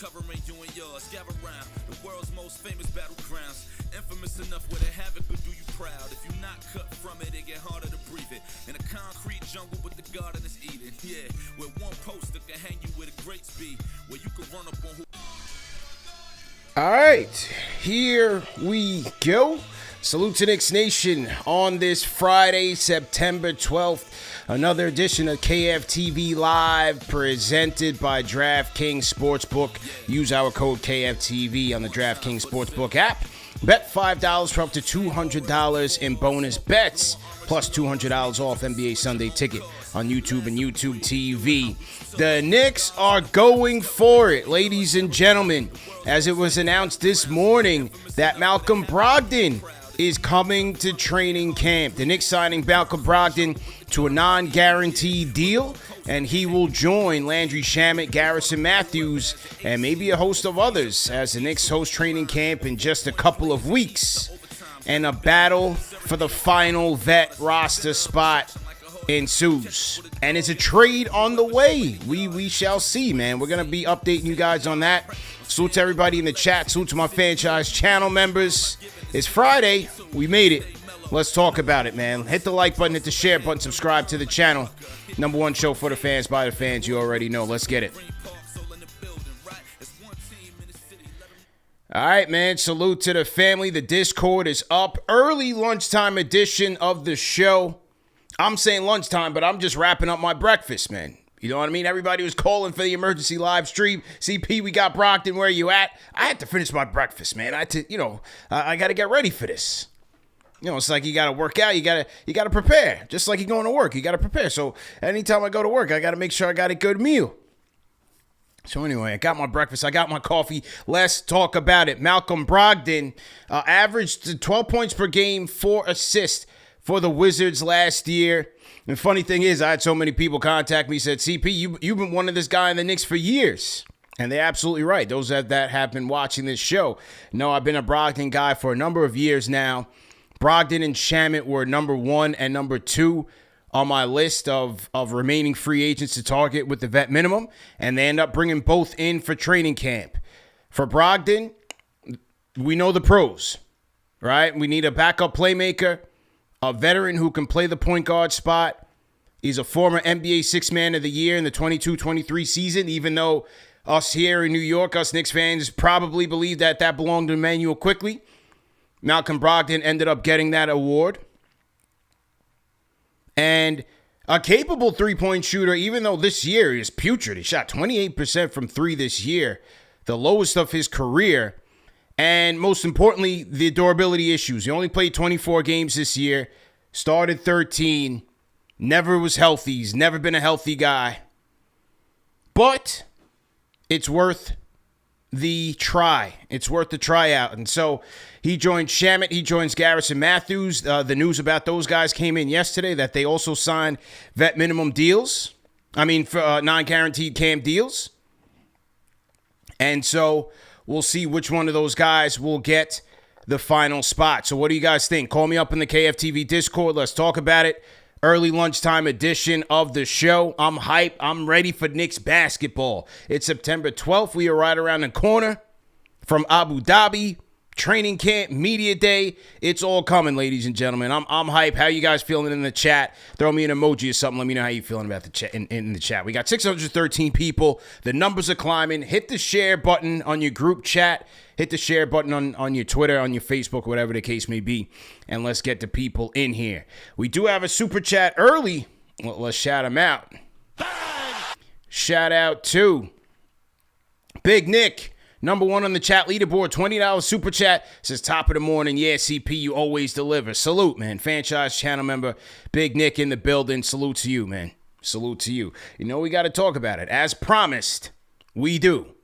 covering you and yours. Gather round the world's most famous battlegrounds. Infamous enough where the havoc will do you proud. If you're not cut from it, it get harder to breathe it. In a concrete jungle, but the garden is Eden. Yeah, where one poster can hang you with a great speed. Where you can run up on who. All right, here we go. Salute to Knicks Nation on this Friday, September 12th. Another edition of KFTV Live presented by DraftKings Sportsbook. Use our code KFTV on the DraftKings Sportsbook app. Bet $5 for up to $200 in bonus bets, plus $200 off NBA Sunday Ticket on YouTube and YouTube TV. The Knicks are going for it, ladies and gentlemen, as it was announced this morning that Malcolm Brogdon is coming to training camp. The Knicks signing Malcolm Brogdon to a non-guaranteed deal, and he will join Landry, Shamet, Garrison, Matthews, and maybe a host of others as the Knicks host training camp in just a couple of weeks. And a battle for the final vet roster spot ensues. And it's a trade on the way. We shall see, man. We're going to be updating you guys on that. Salute to everybody in the chat. Salute to my Fanchise channel members. It's Friday. We made it. Let's talk about it, man. Hit the like button, hit the share button, subscribe to the channel. Number one show for the fans, by the fans. You already know. Let's get it. All right, man. Salute to the family. The Discord is up. Early lunchtime edition of the show. I'm saying lunchtime, but I'm just wrapping up my breakfast, man. You know what I mean? Everybody was calling for the emergency live stream. CP, we got Brogdon. Where you at? I had to finish my breakfast, man. I got to get ready for this. You know, it's like you got to work out. You got to prepare. Just like you're going to work, you got to prepare. So anytime I go to work, I got to make sure I got a good meal. So anyway, I got my breakfast. I got my coffee. Let's talk about it. Malcolm Brogdon averaged 12 points per game, 4 assists for the Wizards last year. And the funny thing is, I had so many people contact me, said, CP, you've been wanting this guy in the Knicks for years. And they're absolutely right. Those that have been watching this show know I've been a Brogdon guy for a number of years now. Brogdon and Shamet were number 1 and number 2 on my list of remaining free agents to target with the vet minimum. And they end up bringing both in for training camp. For Brogdon, we know the pros, right? We need a backup playmaker, a veteran who can play the point guard spot. He's a former NBA Sixth Man of the Year in the 22-23 season, even though us here in New York, us Knicks fans, probably believe that belonged to Emmanuel Quickly. Malcolm Brogdon ended up getting that award. And a capable three-point shooter, even though this year is putrid. He shot 28% from 3 this year, the lowest of his career. And most importantly, the durability issues. He only played 24 games this year, started 13, never was healthy. He's never been a healthy guy. But it's worth the try. It's worth the tryout. And so he joined Shamet. He joins Garrison, Matthews. The news about those guys came in yesterday that they also signed vet minimum deals. For non-guaranteed camp deals. And so we'll see which one of those guys will get the final spot. So what do you guys think? Call me up in the KFTV Discord. Let's talk about it. Early lunchtime edition of the show. I'm hyped. I'm ready for Knicks basketball. It's September 12th. We are right around the corner from Abu Dhabi. Training camp, media day. It's all coming, ladies and gentlemen. I'm hyped. How you guys feeling in the chat? Throw me an emoji or something. Let me know how you feeling about the chat in the chat. We got 613 people. The numbers are climbing. Hit the share button on your group chat. Hit the share button on your Twitter, on your Facebook, whatever the case may be. And let's get the people in here. We do have a super chat early. Well, let's shout them out. Shout out to Big Nick. Number 1 on the chat leaderboard, $20 super chat. Says top of the morning. Yeah, CP, you always deliver. Salute, man. Fanchise channel member, Big Nick in the building. Salute to you, man. Salute to you. You know, we got to talk about it. As promised, we do.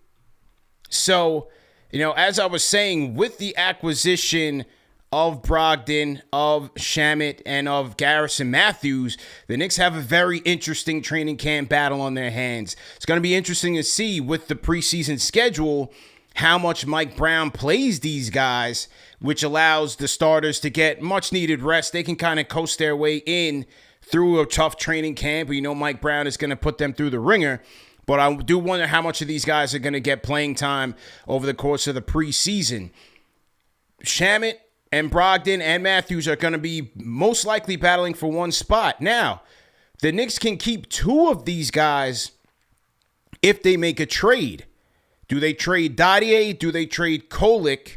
So, as I was saying, with the acquisition of Brogdon, of Shamet, and of Garrison Matthews, the Knicks have a very interesting training camp battle on their hands. It's going to be interesting to see with the preseason schedule how much Mike Brown plays these guys, which allows the starters to get much needed rest. They can kind of coast their way in through a tough training camp. Mike Brown is going to put them through the ringer. But I do wonder how much of these guys are going to get playing time over the course of the preseason. Shamet and Brogdon and Matthews are going to be most likely battling for one spot. Now, the Knicks can keep two of these guys if they make a trade. Do they trade Dadiet? Do they trade Kolek?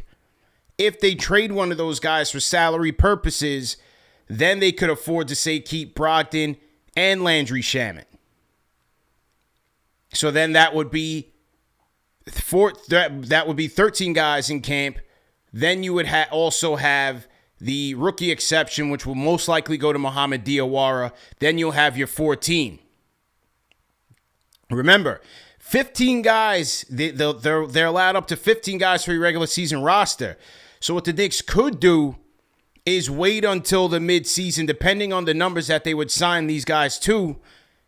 If they trade one of those guys for salary purposes, then they could afford to say keep Brogdon and Landry Shamet. So then that would be that would be 13 guys in camp. Then you would also have the rookie exception, which will most likely go to Mohamed Diawara. Then you'll have your 14. Remember, 15 guys, they're allowed up to 15 guys for your regular season roster. So what the Knicks could do is wait until the midseason, depending on the numbers that they would sign these guys to,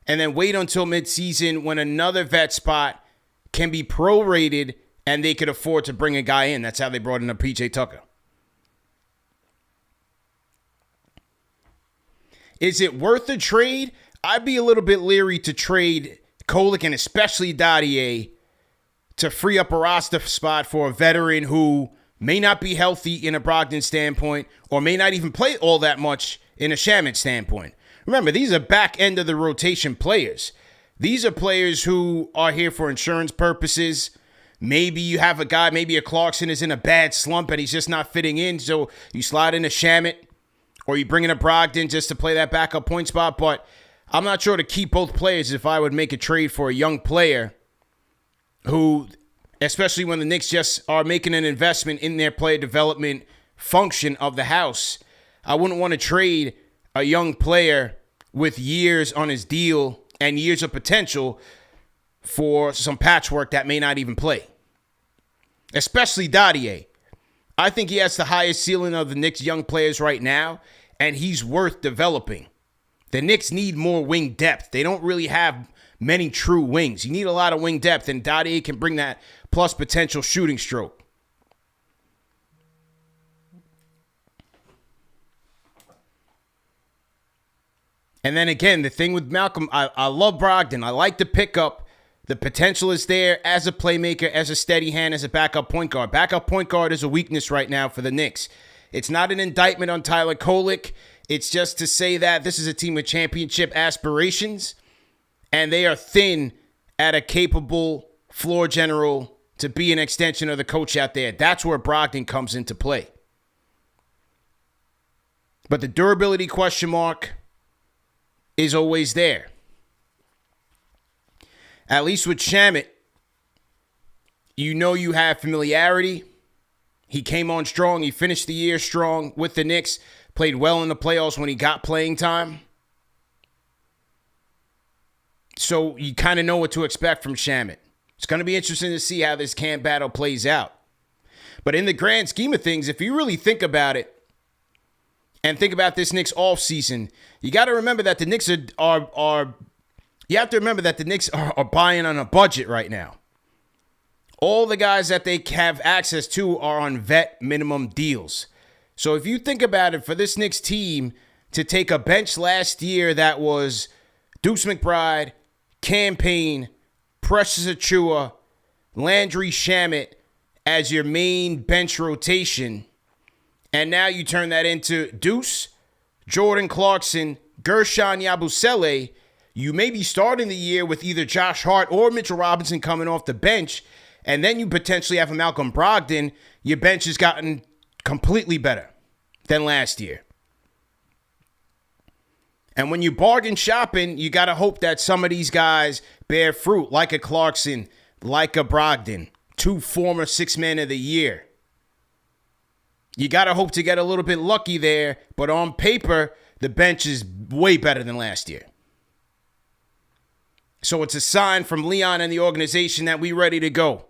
and then wait until midseason when another vet spot can be prorated and they could afford to bring a guy in. That's how they brought in a PJ Tucker. Is it worth a trade? I'd be a little bit leery to trade Kolek and especially Dadiet to free up a roster spot for a veteran who may not be healthy in a Brogdon standpoint or may not even play all that much in a Shamet standpoint. Remember, these are back end of the rotation players. These are players who are here for insurance purposes. Maybe you have a guy, maybe a Clarkson is in a bad slump and he's just not fitting in, so you slide in a Shamet or you bring in a Brogdon just to play that backup point spot. But I'm not sure to keep both players if I would make a trade for a young player who, especially when the Knicks just are making an investment in their player development function of the house. I wouldn't want to trade a young player with years on his deal and years of potential for some patchwork that may not even play. Especially Dadiet. I think he has the highest ceiling of the Knicks young players right now, and he's worth developing. The Knicks need more wing depth. They don't really have many true wings. You need a lot of wing depth, and Dadiet can bring that plus potential shooting stroke. And then again, the thing with Malcolm, I love Brogdon. I like the pickup. The potential is there as a playmaker, as a steady hand, as a backup point guard. Backup point guard is a weakness right now for the Knicks. It's not an indictment on Tyler Kolek. It's just to say that this is a team with championship aspirations, and they are thin at a capable floor general to be an extension of the coach out there. That's where Brogdon comes into play. But the durability question mark is always there. At least with Shamet, you know you have familiarity. He came on strong. He finished the year strong with the Knicks. Played well in the playoffs when he got playing time. So you kind of know what to expect from Shamet. It's going to be interesting to see how this camp battle plays out. But in the grand scheme of things, if you really think about it, and think about this Knicks offseason, you got to remember that the Knicks are you have to remember that the Knicks are buying on a budget right now. All the guys that they have access to are on vet minimum deals. So if you think about it, for this Knicks team to take a bench last year that was Deuce McBride, Campaign, Precious Achiuwa, Landry Shamet as your main bench rotation, and now you turn that into Deuce, Jordan Clarkson, Gershon Yabusele, you may be starting the year with either Josh Hart or Mitchell Robinson coming off the bench, and then you potentially have a Malcolm Brogdon. Your bench has gotten completely better than last year. And when you bargain shopping, you got to hope that some of these guys bear fruit, like a Clarkson, like a Brogdon, 2 former 6-man of the year. You got to hope to get a little bit lucky there, but on paper, the bench is way better than last year. So it's a sign from Leon and the organization that we ready to go.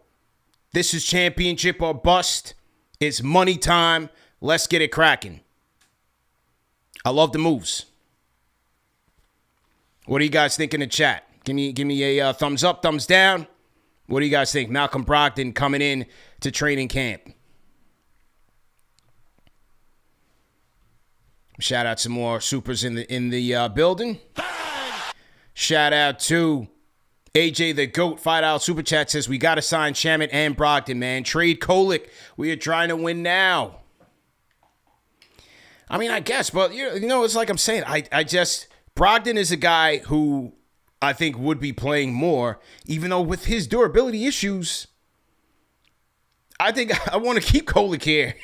This is championship or bust. It's money time. Let's get it cracking. I love the moves. What do you guys think in the chat? Give me a thumbs up, thumbs down. What do you guys think? Malcolm Brogdon coming in to training camp. Shout out some more supers in the building. Shout out to AJ the GOAT, $5 super chat says, we got to sign Shamet and Brogdon, man. Trade Kolek. We are trying to win now. I mean, I guess, but, you know, it's like I'm saying. I just, Brogdon is a guy who I think would be playing more, even though with his durability issues, I think I want to keep Kolek here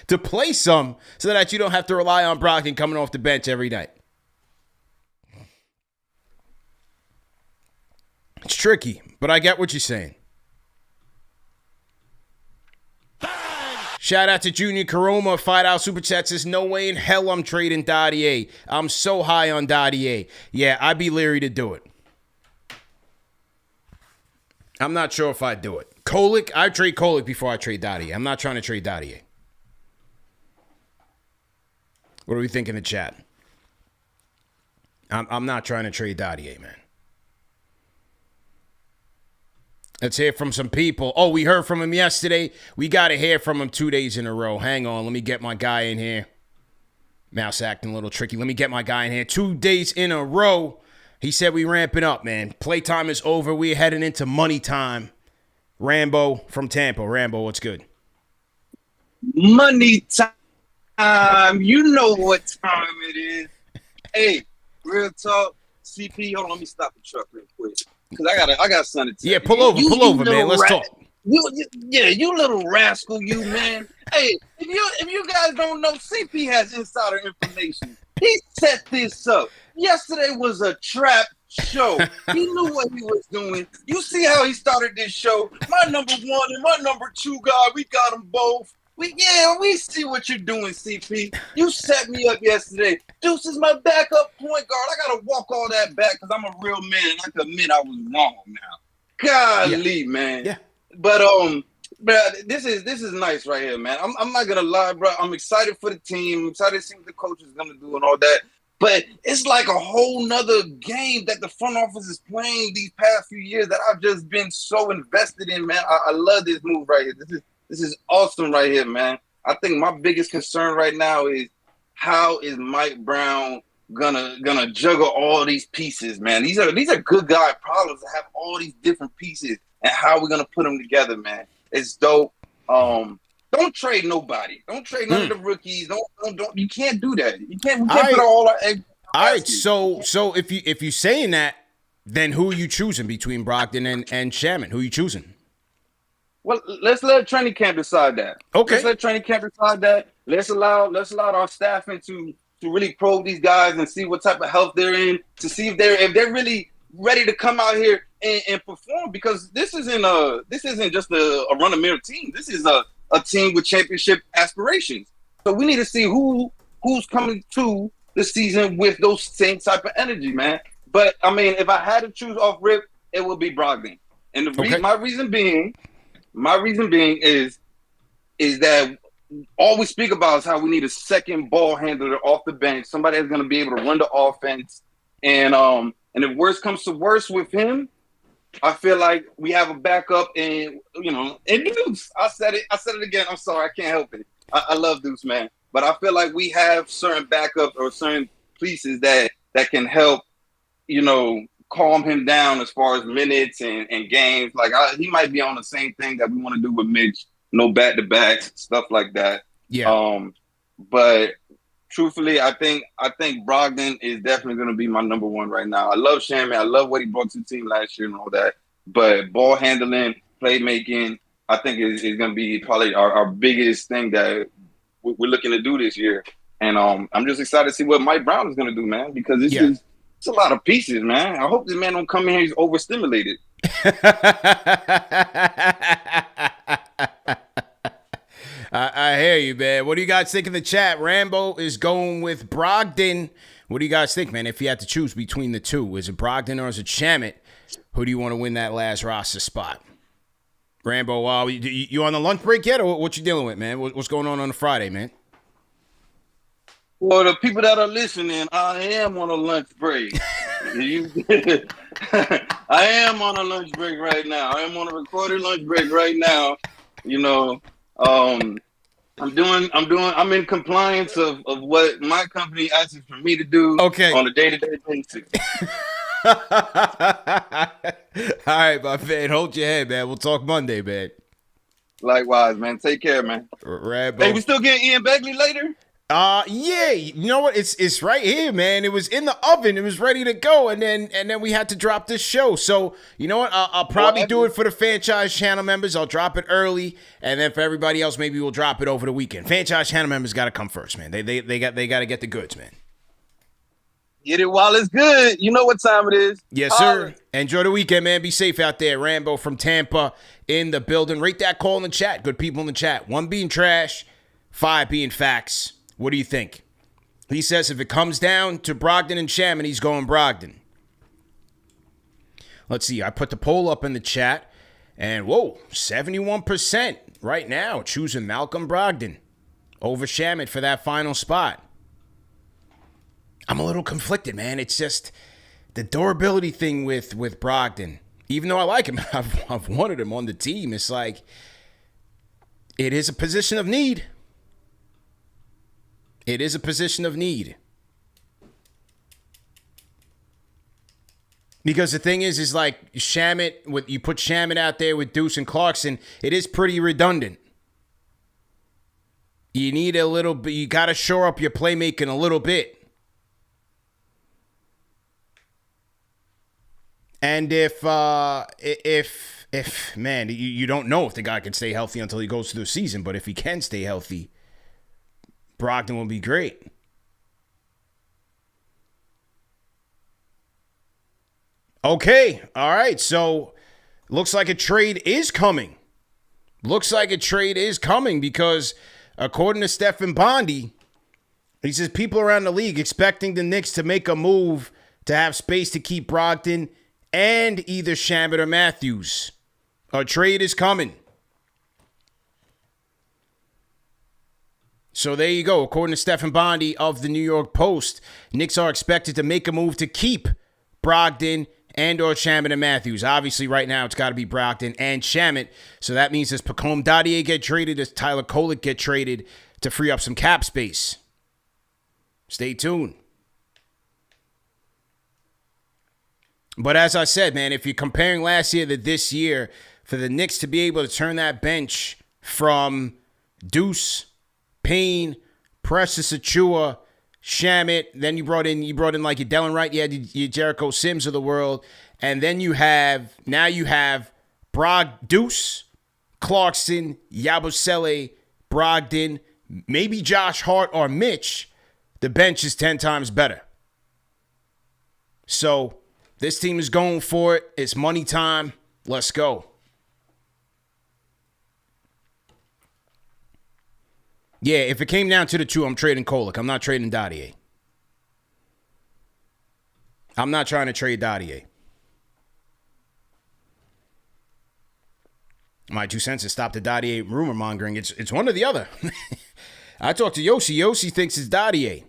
to play some so that you don't have to rely on Brogdon coming off the bench every night. It's tricky, but I get what you're saying. Shout out to Junior Karoma, $5 super chat says, no way in hell I'm trading Dadiet. I'm so high on Dadiet. Yeah, I'd be leery to do it. I'm not sure if I'd do it. Kolek, I'd trade Kolek before I trade Dadiet. I'm not trying to trade Dadiet. What do we think in the chat? I'm not trying to trade Dadiet, man. Let's hear from some people. Oh, we heard from him yesterday. We got to hear from him 2 days in a row. Hang on. Let me get my guy in here. Mouse acting a little tricky. Let me get my guy in here. 2 days in a row. He said we ramping up, man. Playtime is over. We're heading into money time. Rambo from Tampa. Rambo, what's good? Money time. You know what time it is. Hey, real talk. CP, hold on. Let me stop the truck real quick. Because I got something to tell you. Yeah, pull over, man. Let's talk. You little rascal, you, man. Hey, if you guys don't know, CP has insider information. He set this up. Yesterday was a trap show. He knew what he was doing. You see how he started this show? My number one and my number two guy, we got them both. We see what you're doing, CP. You set me up yesterday. Deuce is my backup point guard. I gotta walk all that back because I'm a real man and I can admit I was wrong now. Golly, man. Yeah. But this is nice right here, man. I'm not gonna lie, bro. I'm excited for the team. I'm excited to see what the coach is gonna do and all that. But it's like a whole nother game that the front office is playing these past few years that I've just been so invested in, man. I love this move right here. This is awesome right here, man. I think my biggest concern right now is how is Mike Brown gonna juggle all these pieces, man. These are good guy problems to have all these different pieces and how we're gonna put them together, man. It's dope. Don't trade nobody. Don't trade none of the rookies. Don't. You can't do that. We can't put all our eggs. All right. So if you're saying that, then who are you choosing between Brogdon and Shamet? Who are you choosing? Well, let's let training camp decide that. Okay. Let's let training camp decide that. Let's allow our staffing to really probe these guys and see what type of health they're in, to see if they're really ready to come out here and perform. Because this isn't just a run-of-the-mill team. This is a team with championship aspirations. So we need to see who's coming to the season with those same type of energy, man. But I mean, if I had to choose off rip, it would be Brogdon. And my reason being is that all we speak about is how we need a second ball handler off the bench, somebody that's going to be able to run the offense. And if worse comes to worse with him, I feel like we have a backup and Deuce. I said it again. I'm sorry. I can't help it. I love Deuce, man. But I feel like we have certain backups or certain pieces that can help, calm him down as far as minutes and games. Like he might be on the same thing that we want to do with Mitch, no back-to-backs, stuff like that. Yeah. But truthfully, I think Brogdon is definitely going to be my number one right now. I love Shamet. I love what he brought to the team last year and all that. But ball handling, playmaking, I think is going to be probably our biggest thing that we're looking to do this year. And I'm just excited to see what Mike Brown is going to do, man, because it's a lot of pieces, man. I hope this man don't come in here, he's overstimulated. I hear you, man. What do you guys think in the chat? Rambo is going with Brogdon. What do you guys think, man? If you had to choose between the two, is it Brogdon or is it Shamet? Who do you want to win that last roster spot? Rambo, you on the lunch break yet, or what you dealing with, man? What's going on a Friday, man? Well, the people that are listening, I am on a lunch break. I am on a lunch break right now. I am on a recorded lunch break right now. I'm in compliance of what my company asks for me to do on a day-to-day basis. All right, my man. Hold your head, man. We'll talk Monday, man. Likewise, man. Take care, man. Rambo. Hey, we still getting Ian Begley later? Yeah. You know what? It's right here, man. It was in the oven. It was ready to go, and then we had to drop this show. So you know what? I'll probably do it for the Fanchise channel members. I'll drop it early, and then for everybody else, maybe we'll drop it over the weekend. Fanchise channel members got to come first, man. They got to get the goods, man. Get it while it's good. You know what time it is. Yes, sir. Enjoy the weekend, man. Be safe out there. Rambo from Tampa in the building. Rate that call in the chat. Good people in the chat. 1 being trash, 5 being facts. What do you think? He says if it comes down to Brogdon and Shamet, he's going Brogdon. Let's see. I put the poll up in the chat, and whoa, 71% right now choosing Malcolm Brogdon over Shamet for that final spot. I'm a little conflicted, man. It's just the durability thing with Brogdon. Even though I like him, I've wanted him on the team. It's like it is a position of need. It is a position of need. Because the thing is like Shamet, you put Shamet out there with Deuce and Clarkson, it is pretty redundant. You need a little bit, you got to shore up your playmaking a little bit. And if man, you don't know if the guy can stay healthy until he goes through the season, but if he can stay healthy, Brogdon will be great. Okay, all right, so looks like a trade is coming. Because according to Stephen Bondi, he says people around the league expecting the Knicks to make a move to have space to keep Brogdon and either Shamet or Matthews. A trade is coming. So there you go. According to Stephen Bondi of the New York Post, Knicks are expected to make a move to keep Brogdon and or Shamet and Matthews. Obviously, right now, it's got to be Brogdon and Shamet. So that means does Pacome Dadiet get traded? Does Tyler Kolek get traded to free up some cap space? Stay tuned. But as I said, man, if you're comparing last year to this year, for the Knicks to be able to turn that bench from Deuce, Payne, Precious Achua, Shamet, then you brought in like your Delon Wright, you had your Jericho Sims of the world, and then you have Deuce, Clarkson, Yabusele, Brogdon, maybe Josh Hart or Mitch. The bench is 10 times better. So this team is going for it. It's money time. Let's go. Yeah, if it came down to the two, I'm trading Kolek. I'm not trading Dadiet. I'm not trying to trade Dadiet. My 2 cents is stop the Dadiet rumor mongering. It's one or the other. I talked to Yossi. Yossi thinks it's Dadiet.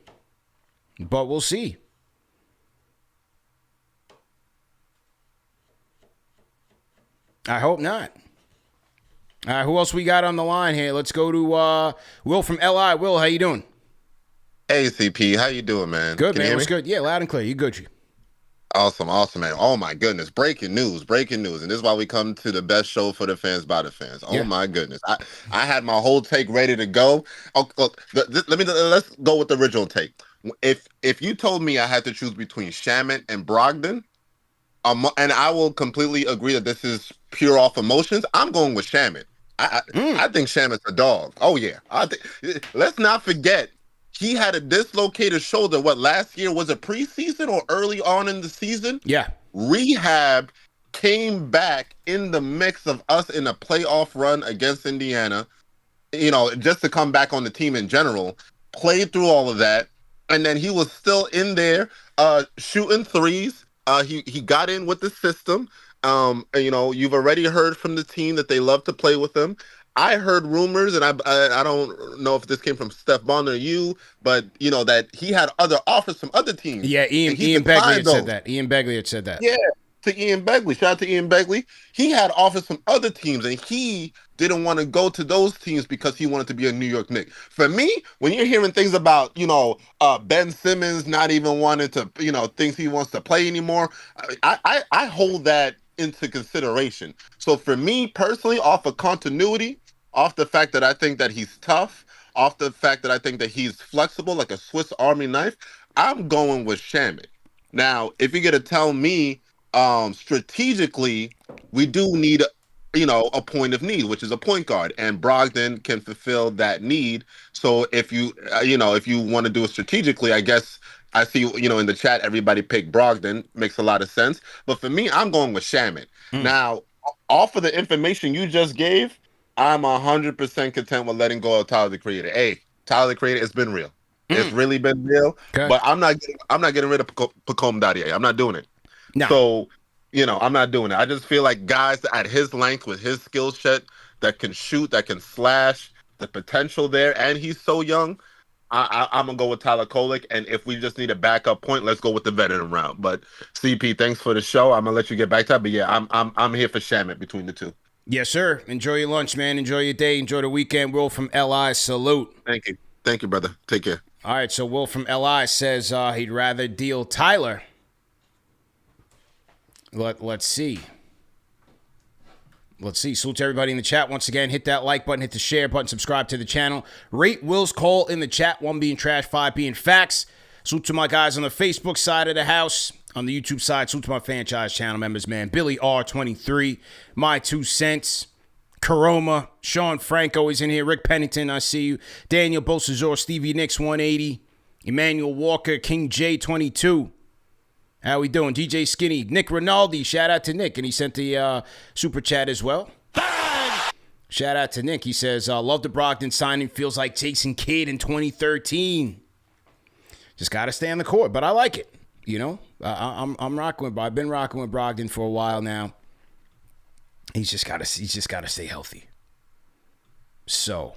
But we'll see. I hope not. All right, who else we got on the line here? Let's go to Will from LI. Will, how you doing? Hey, CP, how you doing, man? Good, man. What's good? Yeah, loud and clear. You good, G? Awesome, man. Oh, my goodness. Breaking news. And this is why we come to the best show for the fans by the fans. Oh, yeah. My goodness. I had my whole take ready to go. Oh, look, let's go with the original take. If you told me I had to choose between Shamet and Brogdon, and I will completely agree that this is pure off emotions, I'm going with Shamet. I think Shamet's a dog. Oh, yeah. Let's not forget, he had a dislocated shoulder. Last year? Was it preseason or early on in the season? Yeah. Rehab, came back in the mix of us in a playoff run against Indiana, just to come back on the team in general, played through all of that, and then he was still in there shooting threes. He got in with the system. You've already heard from the team that they love to play with him. I heard rumors, and I don't know if this came from Steph Bond or you, but that he had other offers from other teams. Yeah, Ian Begley had said that. Ian Begley had said that. Yeah, to Ian Begley. Shout out to Ian Begley. He had offers from other teams, and he didn't want to go to those teams because he wanted to be a New York Knick. For me, when you're hearing things about, Ben Simmons not even wanting to, thinks he wants to play anymore, I hold that into consideration. So for me personally, off of continuity, off the fact that I think that he's tough, off the fact that I think that he's flexible like a Swiss Army knife, I'm going with Shamet. Now, if you're gonna tell me strategically, we do need a point of need, which is a point guard, and Brogdon can fulfill that need. So if you if you want to do it strategically, I guess I see in the chat everybody picked Brogdon, makes a lot of sense. But for me, I'm going with Shamet. Now, off of the information you just gave, I'm 100% content with letting go of Tyler the Creator. Hey, Tyler the Creator, it's been real. It's really been real. Okay. But I'm not getting rid of Pacome Dadiet. I'm not doing it. No. So, I'm not doing it. I just feel like guys at his length with his skill set that can shoot, that can slash, the potential there, and he's so young, I'm gonna go with Tyler Kolek. And if we just need a backup point, let's go with the veteran route. But CP, thanks for the show. I'm gonna let you get back to that. But yeah, I'm here for Shamet between the two. Yes, sir. Enjoy your lunch, man. Enjoy your day. Enjoy the weekend. Will from LI, salute. Thank you, brother. Take care. All right, so Will from LI says he'd rather deal Tyler. Let's see. Salute to everybody in the chat. Once again, hit that like button, hit the share button, subscribe to the channel. Rate Will's call in the chat, 1 being trash, 5 being facts. Salute to my guys on the Facebook side of the house. On the YouTube side, salute to my Fanchise channel members, man. Billy R23, My 2 Cents, Karoma, Sean Franco is in here. Rick Pennington, I see you. Daniel Bosazor, Stevie Nicks 180, Emmanuel Walker, King J22. How we doing? DJ Skinny, Nick Rinaldi, shout out to Nick, and he sent the super chat as well. Bang! Shout out to Nick. He says, love the Brogdon signing. Feels like Jason Kidd in 2013. Just got to stay on the court, but I like it. I'm rocking with. I've been rocking with Brogdon for a while now. He's just got to stay healthy. So,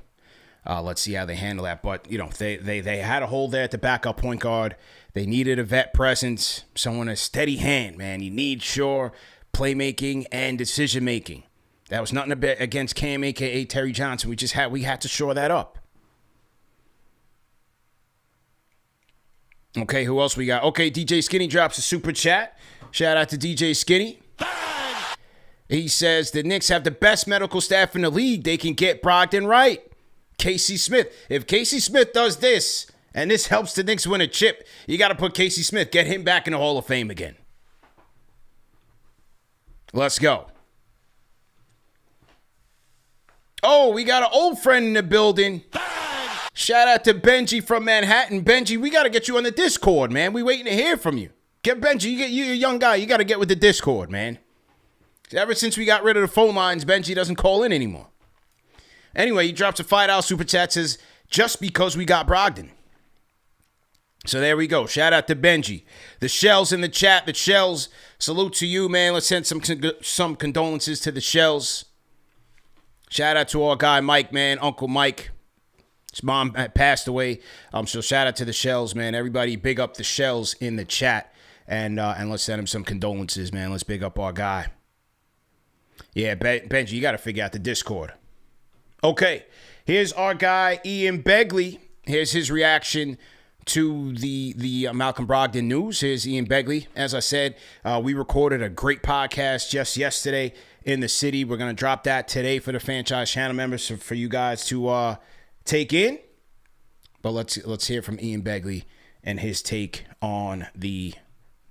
let's see how they handle that. But they had a hole there at the backup point guard. They needed a vet presence, someone a steady hand. Man, you need sure playmaking and decision making. That was nothing against Cam, aka Terry Johnson. We had to shore that up. Okay, who else we got? Okay, DJ Skinny drops a super chat. Shout out to DJ Skinny. Bang! He says the Knicks have the best medical staff in the league. They can get Brogdon right. Casey Smith. If Casey Smith does this, and this helps the Knicks win a chip, you got to put Casey Smith, get him back in the Hall of Fame again. Let's go. Oh, we got an old friend in the building. Bang! Shout out to Benji from Manhattan. Benji, we got to get you on the Discord, man. We waiting to hear from you. Get Benji, you're a young guy. You got to get with the Discord, man. Ever since we got rid of the phone lines, Benji doesn't call in anymore. Anyway, he drops a $5 super chat, says, just because we got Brogdon. So there we go. Shout out to Benji. The Shells in the chat. The Shells, salute to you, man. Let's send some condolences to the Shells. Shout out to our guy Mike, man. Uncle Mike. His mom passed away. So shout out to the Shells, man. Everybody big up the Shells in the chat. And let's send him some condolences, man. Let's big up our guy. Yeah, Benji, you got to figure out the Discord. Okay, here's our guy Ian Begley. Here's his reaction to the Malcolm Brogdon news. Here's Ian Begley. As I said, we recorded a great podcast just yesterday in the city. We're going to drop that today for the Fanchise channel members for you guys to take in. But let's hear from Ian Begley and his take on the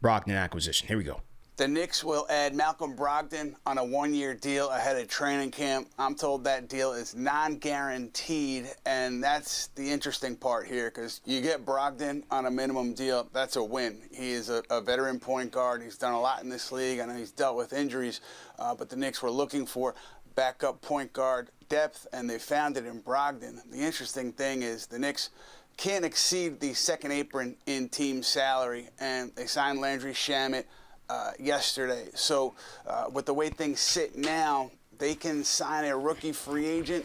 Brogdon acquisition. Here we go. The Knicks will add Malcolm Brogdon on a one-year deal ahead of training camp. I'm told that deal is non-guaranteed, and that's the interesting part here because you get Brogdon on a minimum deal, that's a win. He is a veteran point guard. He's done a lot in this league. I know he's dealt with injuries, but the Knicks were looking for backup point guard depth, and they found it in Brogdon. The interesting thing is the Knicks can't exceed the second apron in team salary, and they signed Landry, Shamet, yesterday. So with the way things sit now, they can sign a rookie free agent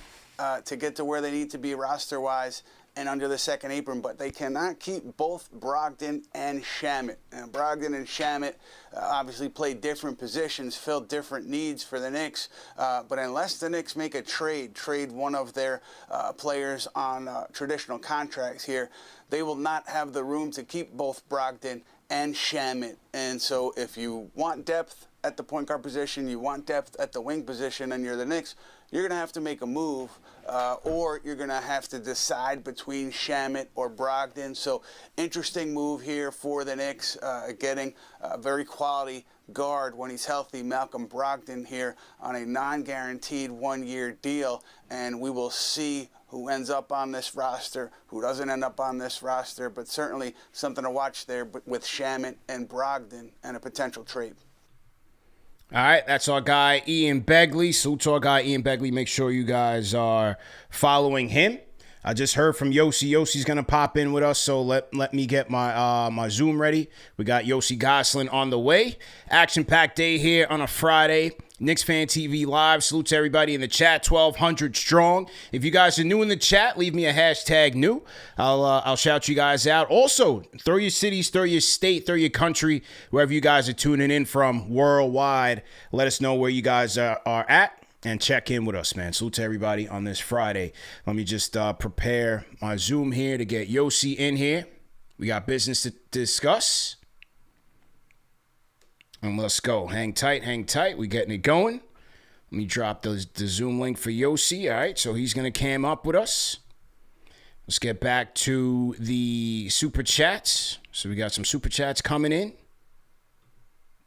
to get to where they need to be roster-wise and under the second apron, but they cannot keep both Brogdon and Shamet. And Brogdon and Shamet obviously play different positions, fill different needs for the Knicks, but unless the Knicks make a trade one of their players on traditional contracts here, they will not have the room to keep both Brogdon and Shamet. And so if you want depth at the point guard position, you want depth at the wing position, and you're the Knicks, you're going to have to make a move, or you're going to have to decide between Shamet or Brogdon. So interesting move here for the Knicks, getting a very quality guard when he's healthy, Malcolm Brogdon here on a non-guaranteed one-year deal, and we will see who ends up on this roster, who doesn't end up on this roster, but certainly something to watch there with Shamet and Brogdon and a potential trade. All right, that's our guy, Ian Begley. Salute to our guy, Ian Begley. Make sure you guys are following him. I just heard from Yossi. Yossi's going to pop in with us, so let me get my my Zoom ready. We got Yossi Gozlan on the way. Action-packed day here on a Friday. KnicksFanTV Live. Salute to everybody in the chat, 1,200 strong. If you guys are new in the chat, leave me a hashtag new. I'll shout you guys out. Also, throw your cities, throw your state, throw your country, wherever you guys are tuning in from worldwide. Let us know where you guys are at. And check in with us, man. Salute to everybody on this Friday. Let me just prepare my Zoom here to get Yossi in here. We got business to discuss. And let's go. Hang tight, hang tight. We getting it going. Let me drop the Zoom link for Yossi. All right, so he's going to cam up with us. Let's get back to the Super Chats. So we got some Super Chats coming in.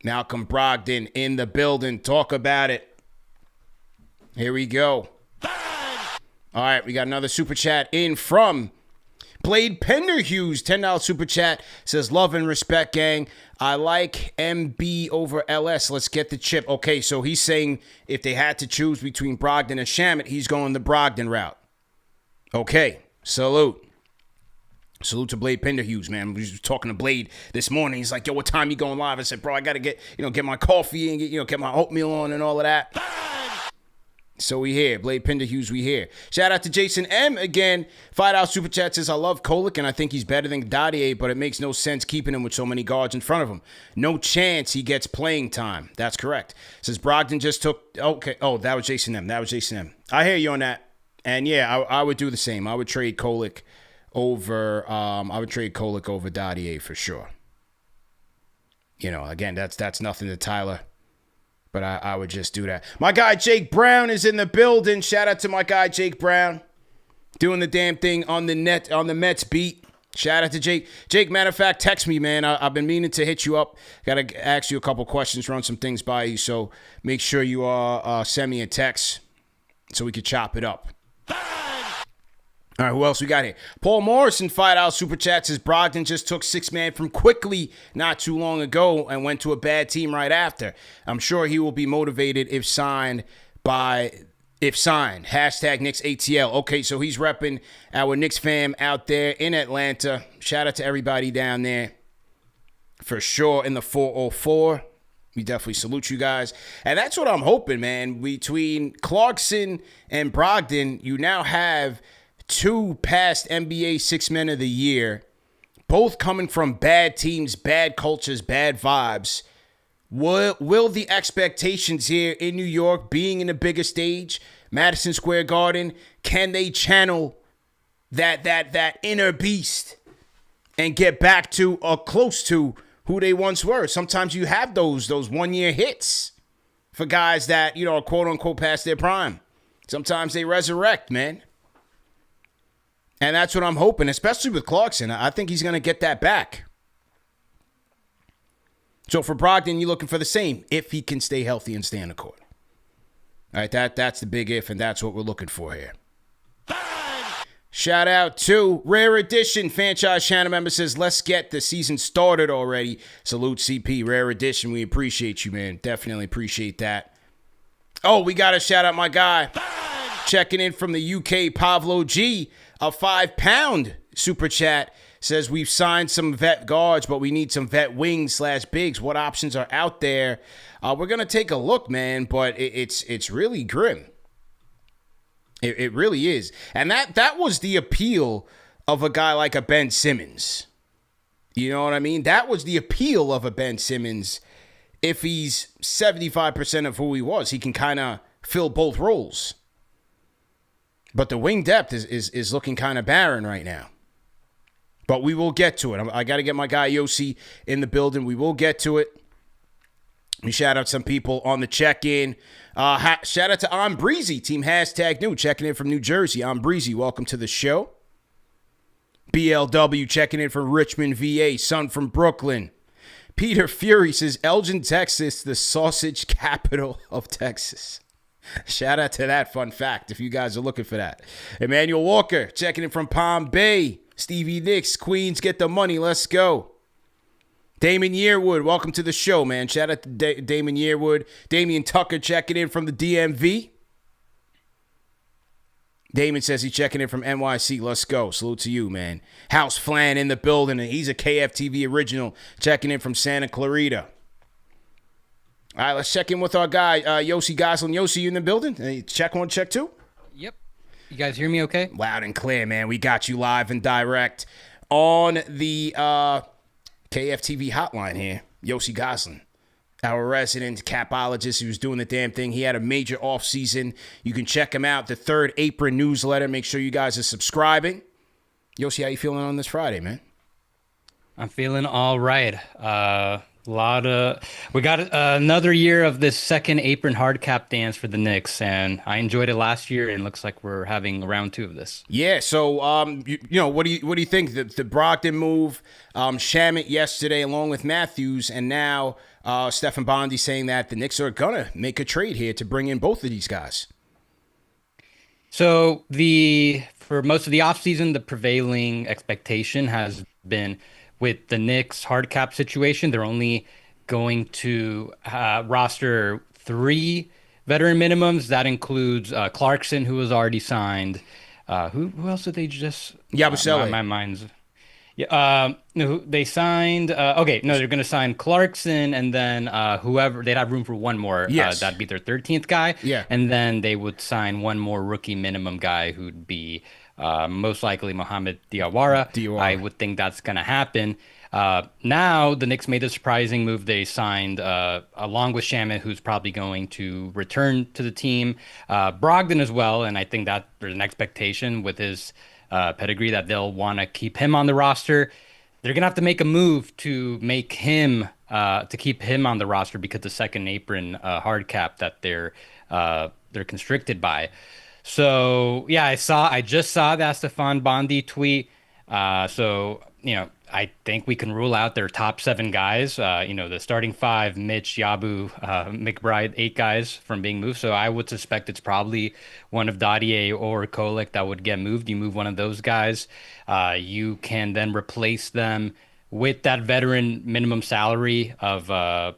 Malcolm Brogdon in the building. Talk about it. Here we go. All right, we got another Super Chat in from Blade Penderhughes. $10 Super Chat. Says, love and respect, gang. I like MB over LS. Let's get the chip. Okay, so he's saying if they had to choose between Brogdon and Shamet, he's going the Brogdon route. Okay, salute. Salute to Blade Penderhughes, man. We was talking to Blade this morning. He's like, yo, what time you going live? I said, bro, I got to get my coffee and get my oatmeal on and all of that. So we here. Blade Penderhughes, we here. Shout out to Jason M. again. $5 Super Chat says, I love Kolek and I think he's better than Dadiet, but it makes no sense keeping him with so many guards in front of him. No chance he gets playing time. That's correct. Says Brogdon just took... Okay. Oh, that was Jason M. I hear you on that. And yeah, I would do the same. I would trade Kolek over... over Dadiet for sure. Again, that's nothing to Tyler. But I would just do that. My guy Jake Brown is in the building. Shout out to my guy Jake Brown. Doing the damn thing on the net, on the Mets beat. Shout out to Jake. Jake, matter of fact, text me, man. I've been meaning to hit you up. Got to ask you a couple questions, run some things by you. So make sure you send me a text so we can chop it up. All right, who else we got here? Paul Morrison, $5 Super Chat says Brogdon just took 6-man from Quickly not too long ago and went to a bad team right after. I'm sure he will be motivated if signed. Hashtag Knicks ATL. Okay, so he's repping our Knicks fam out there in Atlanta. Shout out to everybody down there. For sure in the 404. We definitely salute you guys. And that's what I'm hoping, man. Between Clarkson and Brogdon, you now have... 2 past NBA 6 Men of the Year, both coming from bad teams, bad cultures, bad vibes. Will the expectations here in New York, being in a bigger stage, Madison Square Garden, can they channel that inner beast and get back to or close to who they once were? Sometimes you have those 1-year hits for guys that, are quote unquote past their prime. Sometimes they resurrect, man. And that's what I'm hoping, especially with Clarkson. I think he's going to get that back. So for Brogdon, you're looking for the same, if he can stay healthy and stay on the court. All right, that's the big if, and that's what we're looking for here. Shout out to Rare Edition. Fanchise channel member says, let's get the season started already. Salute CP. Rare Edition, we appreciate you, man. Definitely appreciate that. Oh, we got to shout out my guy. Checking in from the UK, Pavlo G. A £5 Super Chat says, we've signed some vet guards, but we need some vet wings / bigs. What options are out there? We're going to take a look, man, but it's really grim. It really is. And that was the appeal of a guy like a Ben Simmons. You know what I mean? That was the appeal of a Ben Simmons. If he's 75% of who he was, he can kind of fill both roles. But the wing depth is looking kind of barren right now. But we will get to it. I got to get my guy Yossi in the building. We will get to it. We shout out some people on the check-in. Shout out to I'm Breezy, Team #New, checking in from New Jersey. I'm Breezy, welcome to the show. BLW checking in from Richmond, VA. Son from Brooklyn. Peter Fury says, Elgin, Texas, the sausage capital of Texas. Shout out to that fun fact if you guys are looking for that. Emmanuel Walker checking in from Palm Bay. Stevie Nicks, Queens, get the money. Let's go. Damon Yearwood, welcome to the show, man. Shout out to Damon Yearwood. Damian Tucker checking in from the DMV. Damon says he's checking in from NYC. Let's go. Salute to you, man. House Flan in the building, and he's a KFTV original checking in from Santa Clarita. All right, let's check in with our guy, Yossi Gozlan. Yossi, you in the building? Check one, check two? Yep. You guys hear me okay? Loud and clear, man. We got you live and direct on the KFTV hotline here. Yossi Gozlan, our resident capologist who's doing the damn thing. He had a major offseason. You can check him out, the Third Apron newsletter. Make sure you guys are subscribing. Yossi, how you feeling on this Friday, man? I'm feeling all right. We got another year of this second apron hard cap dance for the Knicks, and I enjoyed it last year, and it looks like we're having round 2 of this. Yeah. So, you know, what do you think the Brogdon move, Shamet yesterday, along with Matthews, and now Stephen Bondy saying that the Knicks are gonna make a trade here to bring in both of these guys. So for most of the offseason, the prevailing expectation has been, with the Knicks hard cap situation, they're only going to roster 3 veteran minimums. That includes Clarkson, who was already signed. Who else did they just? Yabusele. My mind's. Yeah. No, they signed. Okay, no, they're going to sign Clarkson, and then whoever, they'd have room for one more. Yes. That'd be their 13th guy. Yeah. And then they would sign one more rookie minimum guy, who'd be most likely Mohamed Diawara. I would think that's going to happen. Now the Knicks made a surprising move. They signed, along with Shamet, who's probably going to return to the team, Brogdon as well. And I think that there's an expectation with his pedigree that they'll want to keep him on the roster. They're going to have to make a move to make him, to keep him on the roster, because the second apron hard cap that they're constricted by. So yeah, I just saw that Stefan Bondy tweet. So, you know, I think we can rule out their top 7 guys. You know, the starting 5, Mitch, Yabu, McBride, 8 guys from being moved. So I would suspect it's probably one of Dadiet or Kolek that would get moved. You move one of those guys, you can then replace them with that veteran minimum salary of, to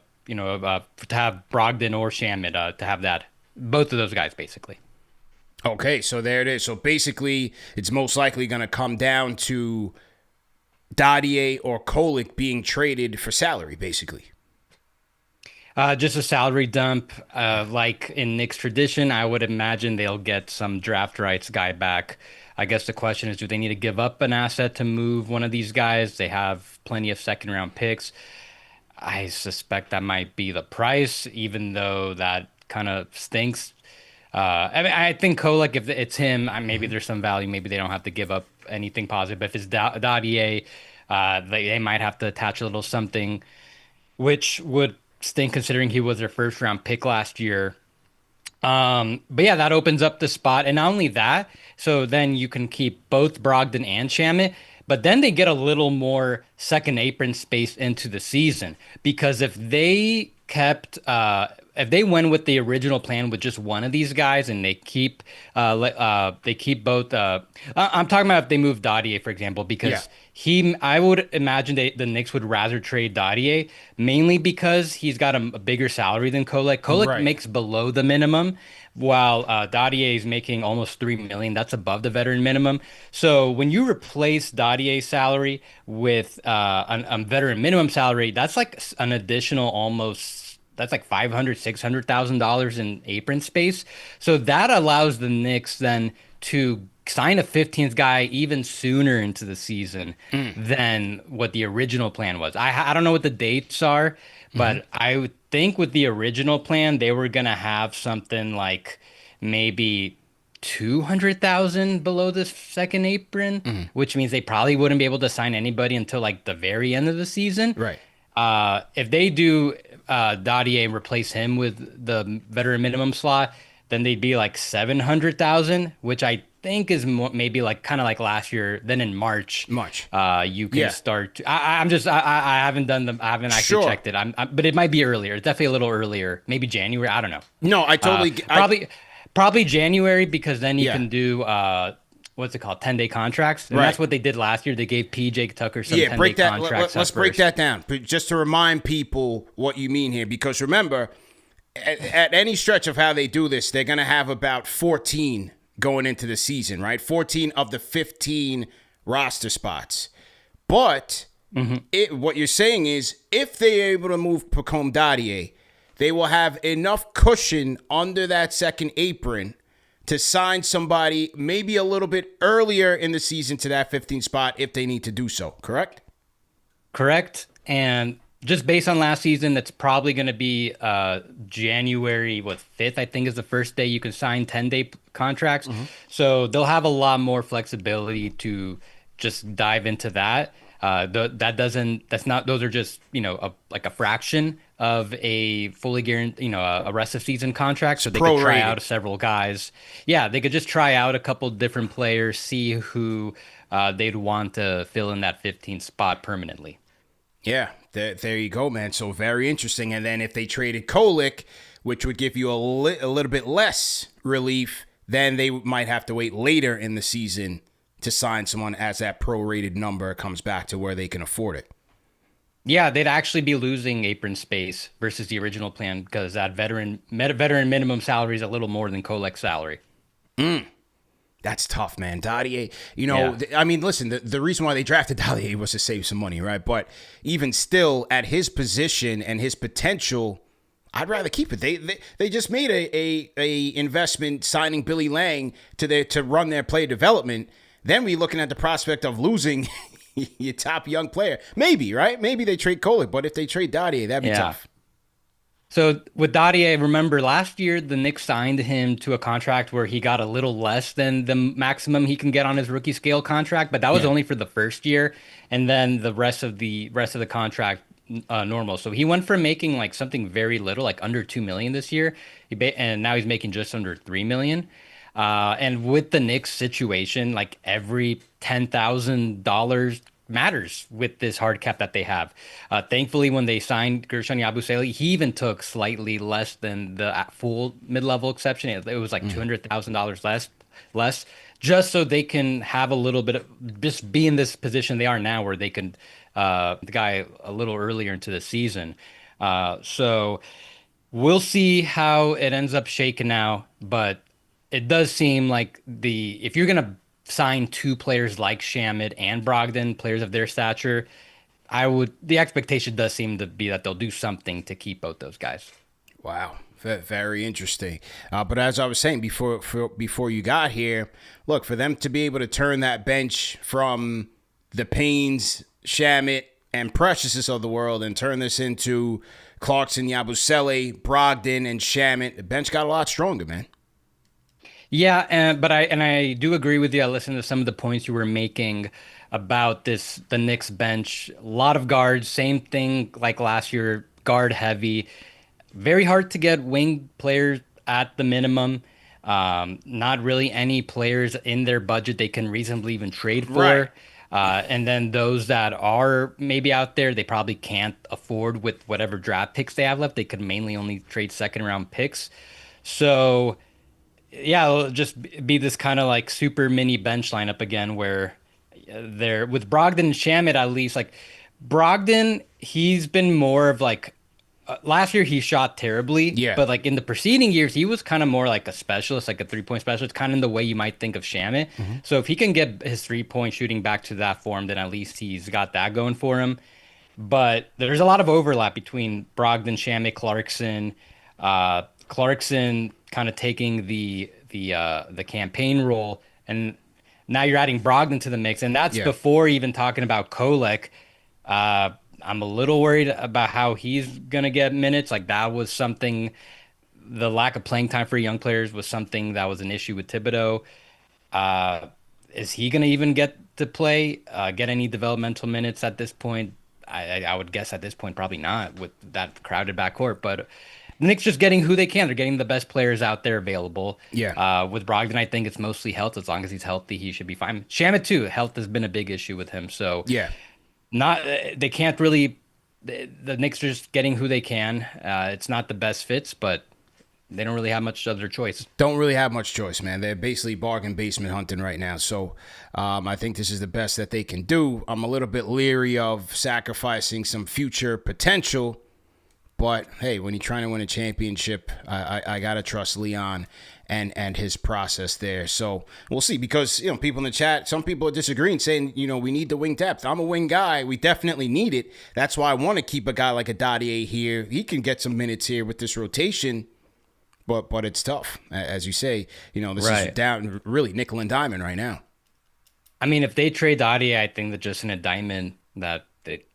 have Brogdon or Shamet, to have that, both of those guys basically. Okay, so there it is. So basically, it's most likely going to come down to Dadiet or Kolek being traded for salary, basically. Just a salary dump. Like in Knicks tradition, I would imagine they'll get some draft rights guy back. I guess the question is, do they need to give up an asset to move one of these guys? They have plenty of second-round picks. I suspect that might be the price, even though that kind of stinks. I mean, I think Kolek, if it's him, maybe there's some value. Maybe they don't have to give up anything positive. But if it's Dadiet, they might have to attach a little something, which would stink considering he was their first-round pick last year. But yeah, that opens up the spot. And not only that, so then you can keep both Brogdon and Shamet, but then they get a little more second apron space into the season. Because if they went with the original plan with just one of these guys and they keep both, I'm talking about if they move Dadiet, for example, because I would imagine the Knicks would rather trade Dadiet, mainly because he's got a bigger salary than Kolek. Kolek makes below the minimum, while Dadiet is making almost $3 million. That's above the veteran minimum. So when you replace Dadiet's salary with a veteran minimum salary, that's like an additional that's like $500,000, $600,000 in apron space. So that allows the Knicks then to sign a 15th guy even sooner into the season than what the original plan was. I don't know what the dates are, but I would think with the original plan, they were going to have something like maybe 200,000 below the second apron, which means they probably wouldn't be able to sign anybody until like the very end of the season. Right. If they do Dadiet and replace him with the veteran minimum slot, then they'd be like 700,000, which I think is maybe like kind of like last year. Then in March, you can start. I haven't done them. I haven't actually checked it. But it might be earlier. It's definitely a little earlier. Maybe January. I don't know. No, I totally probably January, because then you can do what's it called, 10-day contracts, and that's what they did last year. They gave PJ Tucker some 10-day contracts. Let's break that down, just to remind people what you mean here, because remember, at any stretch of how they do this, they're gonna have about 14 going into the season, right? 14 of the 15 roster spots. But what you're saying is, if they're able to move Pacome Dadiet, they will have enough cushion under that second apron to sign somebody maybe a little bit earlier in the season to that 15 spot if they need to do so, correct? Correct. And just based on last season, that's probably going to be January 5th, I think, is the first day you can sign 10-day contracts. So they'll have a lot more flexibility to just dive into that. Those are just, like a fraction of a fully guaranteed, a rest of season contract. So they could try out several guys. Yeah, they could just try out a couple different players, see who they'd want to fill in that 15th spot permanently. Yeah, there you go, man. So very interesting. And then if they traded Kolek, which would give you a little bit less relief, then they might have to wait later in the season to sign someone as that prorated number comes back to where they can afford it. Yeah, they'd actually be losing apron space versus the original plan, because that veteran minimum salary is a little more than Kolek's salary. That's tough, man. Dadiet, I mean, listen, the reason why they drafted Dadiet was to save some money, right? But even still, at his position and his potential, I'd rather keep it. They just made a investment signing Billy Lang to run their player development. Then we're looking at the prospect of losing your top young player. Maybe, right? Maybe they trade Kolek, but if they trade Dadiet, that'd be tough. So with Dadiet, remember last year the Knicks signed him to a contract where he got a little less than the maximum he can get on his rookie scale contract, but that was only for the first year, and then the rest of the contract normal. So he went from making like something very little, like under $2 million this year, and now he's making just under $3 million. And with the Knicks situation, like every $10,000 matters with this hard cap that they have. Thankfully, when they signed Guerschon Yabusele, he even took slightly less than the full mid-level exception. It was like $200,000 less, just so they can have a little bit of, just be in this position they are now, where they can the guy a little earlier into the season. So we'll see how it ends up shaking out, but it does seem like if you're gonna sign two players like Shamet and Brogdon, players of their stature, the expectation does seem to be that they'll do something to keep both those guys. Wow. Very interesting. But as I was saying before you got here, look, for them to be able to turn that bench from the Paynes, Shamet, and Preciouses of the world and turn this into Clarkson, Yabusele, Brogdon, and Shamet, the bench got a lot stronger, man. Yeah, but I do agree with you. I listened to some of the points you were making about the Knicks bench. A lot of guards, same thing like last year, guard heavy. Very hard to get wing players at the minimum. Not really any players in their budget they can reasonably even trade for. Right. And then those that are maybe out there, they probably can't afford with whatever draft picks they have left. They could mainly only trade second-round picks. So yeah, it'll just be this kind of like super mini bench lineup again, where they're with Brogdon and Shamet, at least. Like Brogdon, he's been more of like last year he shot terribly, but like in the preceding years he was kind of more like a specialist, like a 3-point specialist, kind of in the way you might think of Shamet. So if he can get his 3-point shooting back to that form, then at least he's got that going for him. But there's a lot of overlap between Brogdon, Shamet, Clarkson. Clarkson kind of taking the campaign role, and now you're adding Brogdon to the mix, and that's before even talking about Kolek. I'm a little worried about how he's going to get minutes. Like, that was something, the lack of playing time for young players was something that was an issue with Thibodeau. Is he going to even get to play, get any developmental minutes at this point? I would guess at this point probably not with that crowded backcourt. But the Knicks just getting who they can. They're getting the best players out there available. Yeah. With Brogdon, I think it's mostly health. As long as he's healthy, he should be fine. Shamet too. Health has been a big issue with him. So they can't really. The Knicks are just getting who they can. It's not the best fits, but they don't really have much other choice. Don't really have much choice, man. They're basically bargain basement hunting right now. So I think this is the best that they can do. I'm a little bit leery of sacrificing some future potential. But, hey, when you're trying to win a championship, I got to trust Leon and his process there. So we'll see, because, people in the chat, some people are disagreeing, saying, we need the wing depth. I'm a wing guy. We definitely need it. That's why I want to keep a guy like a Dadiet here. He can get some minutes here with this rotation. But it's tough, as you say. This is down really nickel and diamond right now. I mean, if they trade Dadiet, I think that just an indictment that they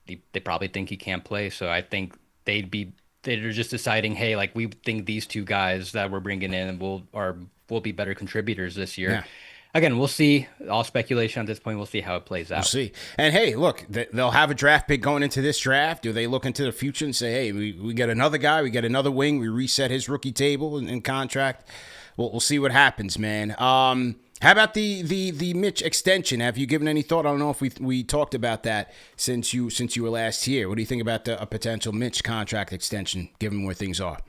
probably think he can't play. So I think they're just deciding, hey, like, we think these two guys that we're bringing in will be better contributors this year. Yeah. Again, we'll see. All speculation at this point. We'll see how it plays out. We'll see. And, hey, look, they'll have a draft pick going into this draft. Do they look into the future and say, hey, we get another guy, we get another wing, we reset his rookie table and contract? We'll see what happens, man. How about the Mitch extension? Have you given any thought? I don't know if we talked about that since you were last here. What do you think about a potential Mitch contract extension, given where things are?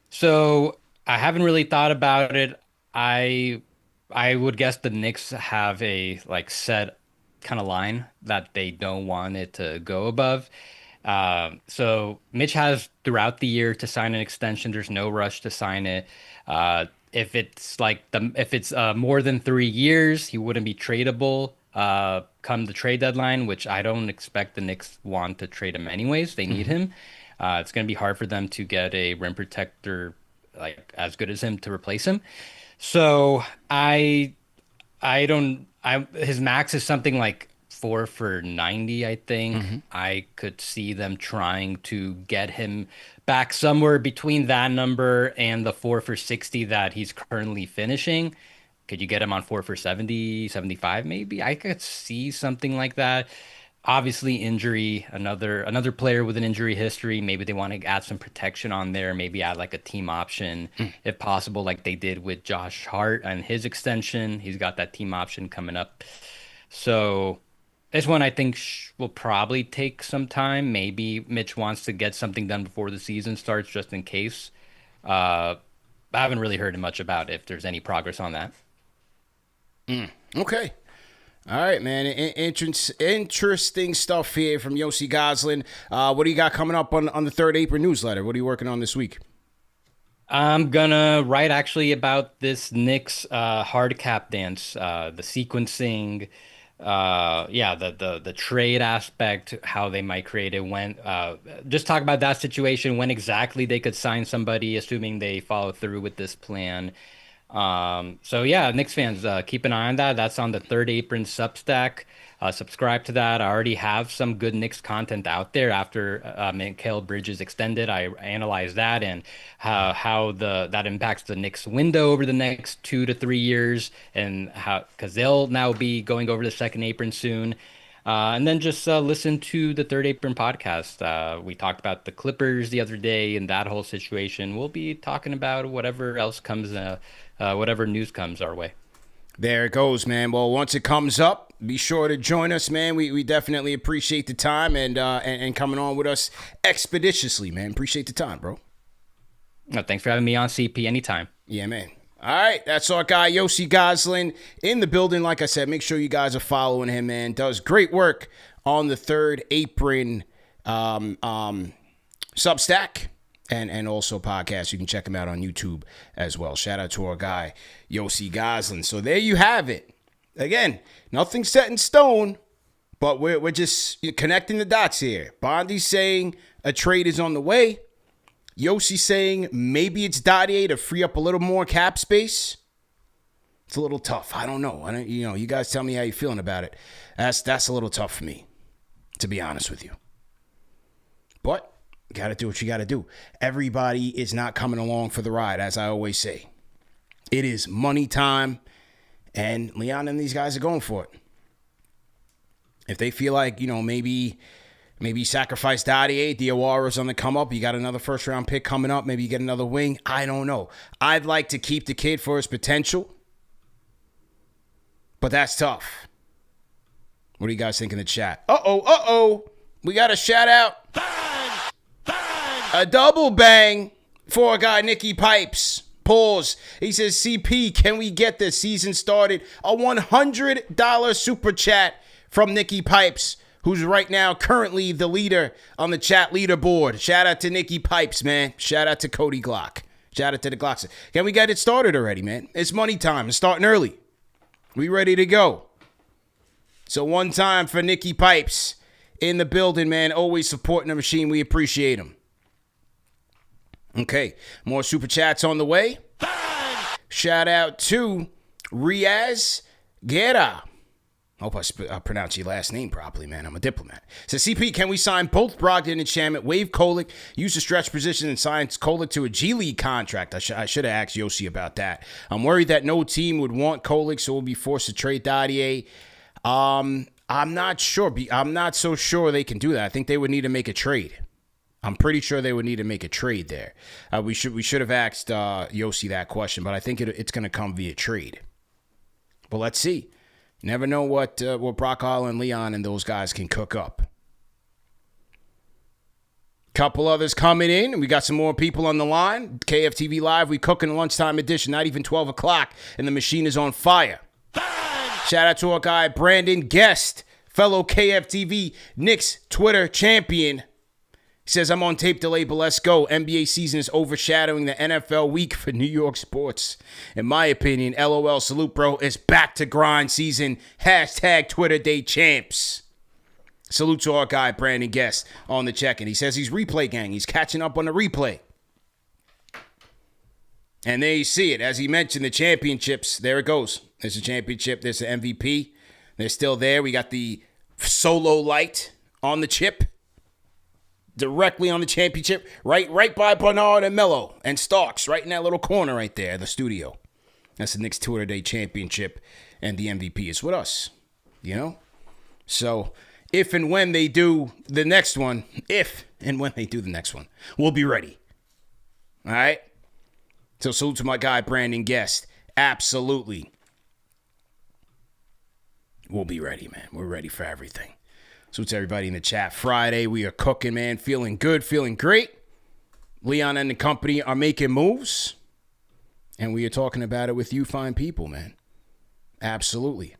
So I haven't really thought about it. I would guess the Knicks have a set kind of line that they don't want it to go above. So Mitch has throughout the year to sign an extension. There's no rush to sign it. If it's more than 3 years, he wouldn't be tradable come the trade deadline, which I don't expect the Knicks want to trade him anyways. They need him. It's going to be hard for them to get a rim protector as good as him to replace him. So his max is something like 4 for $90, I think. I could see them trying to get him back somewhere between that number and the 4 for $60 that he's currently finishing. Could you get him on 4 for $70, $75 maybe? I could see something like that. Obviously, injury, another player with an injury history. Maybe they want to add some protection on there. Maybe add a team option, if possible, like they did with Josh Hart and his extension. He's got that team option coming up. So this one I think will probably take some time. Maybe Mitch wants to get something done before the season starts, just in case. I haven't really heard much about if there's any progress on that. Okay. All right, man. Interesting stuff here from Yossi Gozlan. What do you got coming up on the Third Apron newsletter? What are you working on this week? I'm gonna write actually about this Knicks hard cap dance, the sequencing, the trade aspect, how they might create it, when just talk about that situation, when exactly they could sign somebody, assuming they follow through with this plan. Knicks fans, keep an eye on that. That's on the Third Apron Substack. Subscribe to that. I already have some good Knicks content out there after Mikal Bridges extended. I analyzed that and how that impacts the Knicks window over the next 2 to 3 years, and because they'll now be going over the second apron soon. And then just listen to the Third Apron podcast. We talked about the Clippers the other day and that whole situation. We'll be talking about whatever else comes, whatever news comes our way. There it goes, man. Well, once it comes up, be sure to join us, man. We definitely appreciate the time and coming on with us expeditiously, man. Appreciate the time, bro. No, thanks for having me on, CP. Anytime. Yeah, man. All right, that's our guy, Yossi Gozlan, in the building. Like I said, make sure you guys are following him, man. Does great work on the Third Apron Substack and also podcast. You can check him out on YouTube as well. Shout out to our guy, Yossi Gozlan. So there you have it. Again, nothing set in stone, but we're just connecting the dots here. Bondi's saying a trade is on the way. Yossi saying maybe it's Dadiet to free up a little more cap space. It's a little tough. I don't know. You guys tell me how you're feeling about it. That's a little tough for me, to be honest with you. But you got to do what you got to do. Everybody is not coming along for the ride, as I always say. It is money time, and Leon and these guys are going for it. If they feel like, maybe sacrifice Dadiet, Diawara's on the come up, you got another first-round pick coming up, maybe you get another wing, I don't know. I'd like to keep the kid for his potential, but that's tough. What do you guys think in the chat? Uh-oh. We got a shout-out. Bang! Bang! A double bang for our guy, Nicky Pipes. Pause. He says, CP, can we get the season started? A $100 super chat from Nicky Pipes, who's right now currently the leader on the chat leaderboard. Shout out to Nicky Pipes, man. Shout out to Cody Glock. Shout out to the Glocks. Can we get it started already, man? It's money time. It's starting early. We ready to go. So one time for Nicky Pipes in the building, man. Always supporting the machine. We appreciate him. Okay, more super chats on the way. Bang! Shout out to Riaz Guerra. Hope I pronounce your last name properly, man. I'm a diplomat. Says, CP, can we sign both Brogdon and Shamet, waive Kolek, use the stretch position, and sign Kolek to a G League contract? I should have asked Yossi about that. I'm worried that no team would want Kolek, so we'll be forced to trade Dadiet. I'm not sure. I'm not so sure they can do that. I think they would need to make a trade. I'm pretty sure they would need to make a trade there. We should have asked Yossi that question, but I think it's going to come via trade. But let's see. You never know what Brock Harlan, Leon, and those guys can cook up. Couple others coming in. We got some more people on the line. KFTV Live, we cooking a lunchtime edition, not even 12 o'clock, and the machine is on fire. Bang! Shout out to our guy, Brandon Guest, fellow KFTV Knicks Twitter champion. He says, I'm on tape delay, but let's go. NBA season is overshadowing the NFL week for New York sports. In my opinion, LOL, salute, bro. It's back to grind season. Hashtag Twitter Day champs. Salute to our guy, Brandon Guest, on the check-in. He says he's replay gang. He's catching up on the replay. And there you see it. As he mentioned, the championships. There it goes. There's a championship. There's the MVP. They're still there. We got the solo light on the chip. Directly on the championship, right by Bernard and Melo and Starks, right in that little corner right there, the studio. That's the Knicks Twitter Day championship, and the MVP is with us, So if and when they do the next one, we'll be ready. All right? So salute to my guy, Brandon Guest. Absolutely. We'll be ready, man. We're ready for everything. So to everybody in the chat. Friday, we are cooking, man. Feeling good, feeling great. Leon and the company are making moves. And we are talking about it with you fine people, man. Absolutely.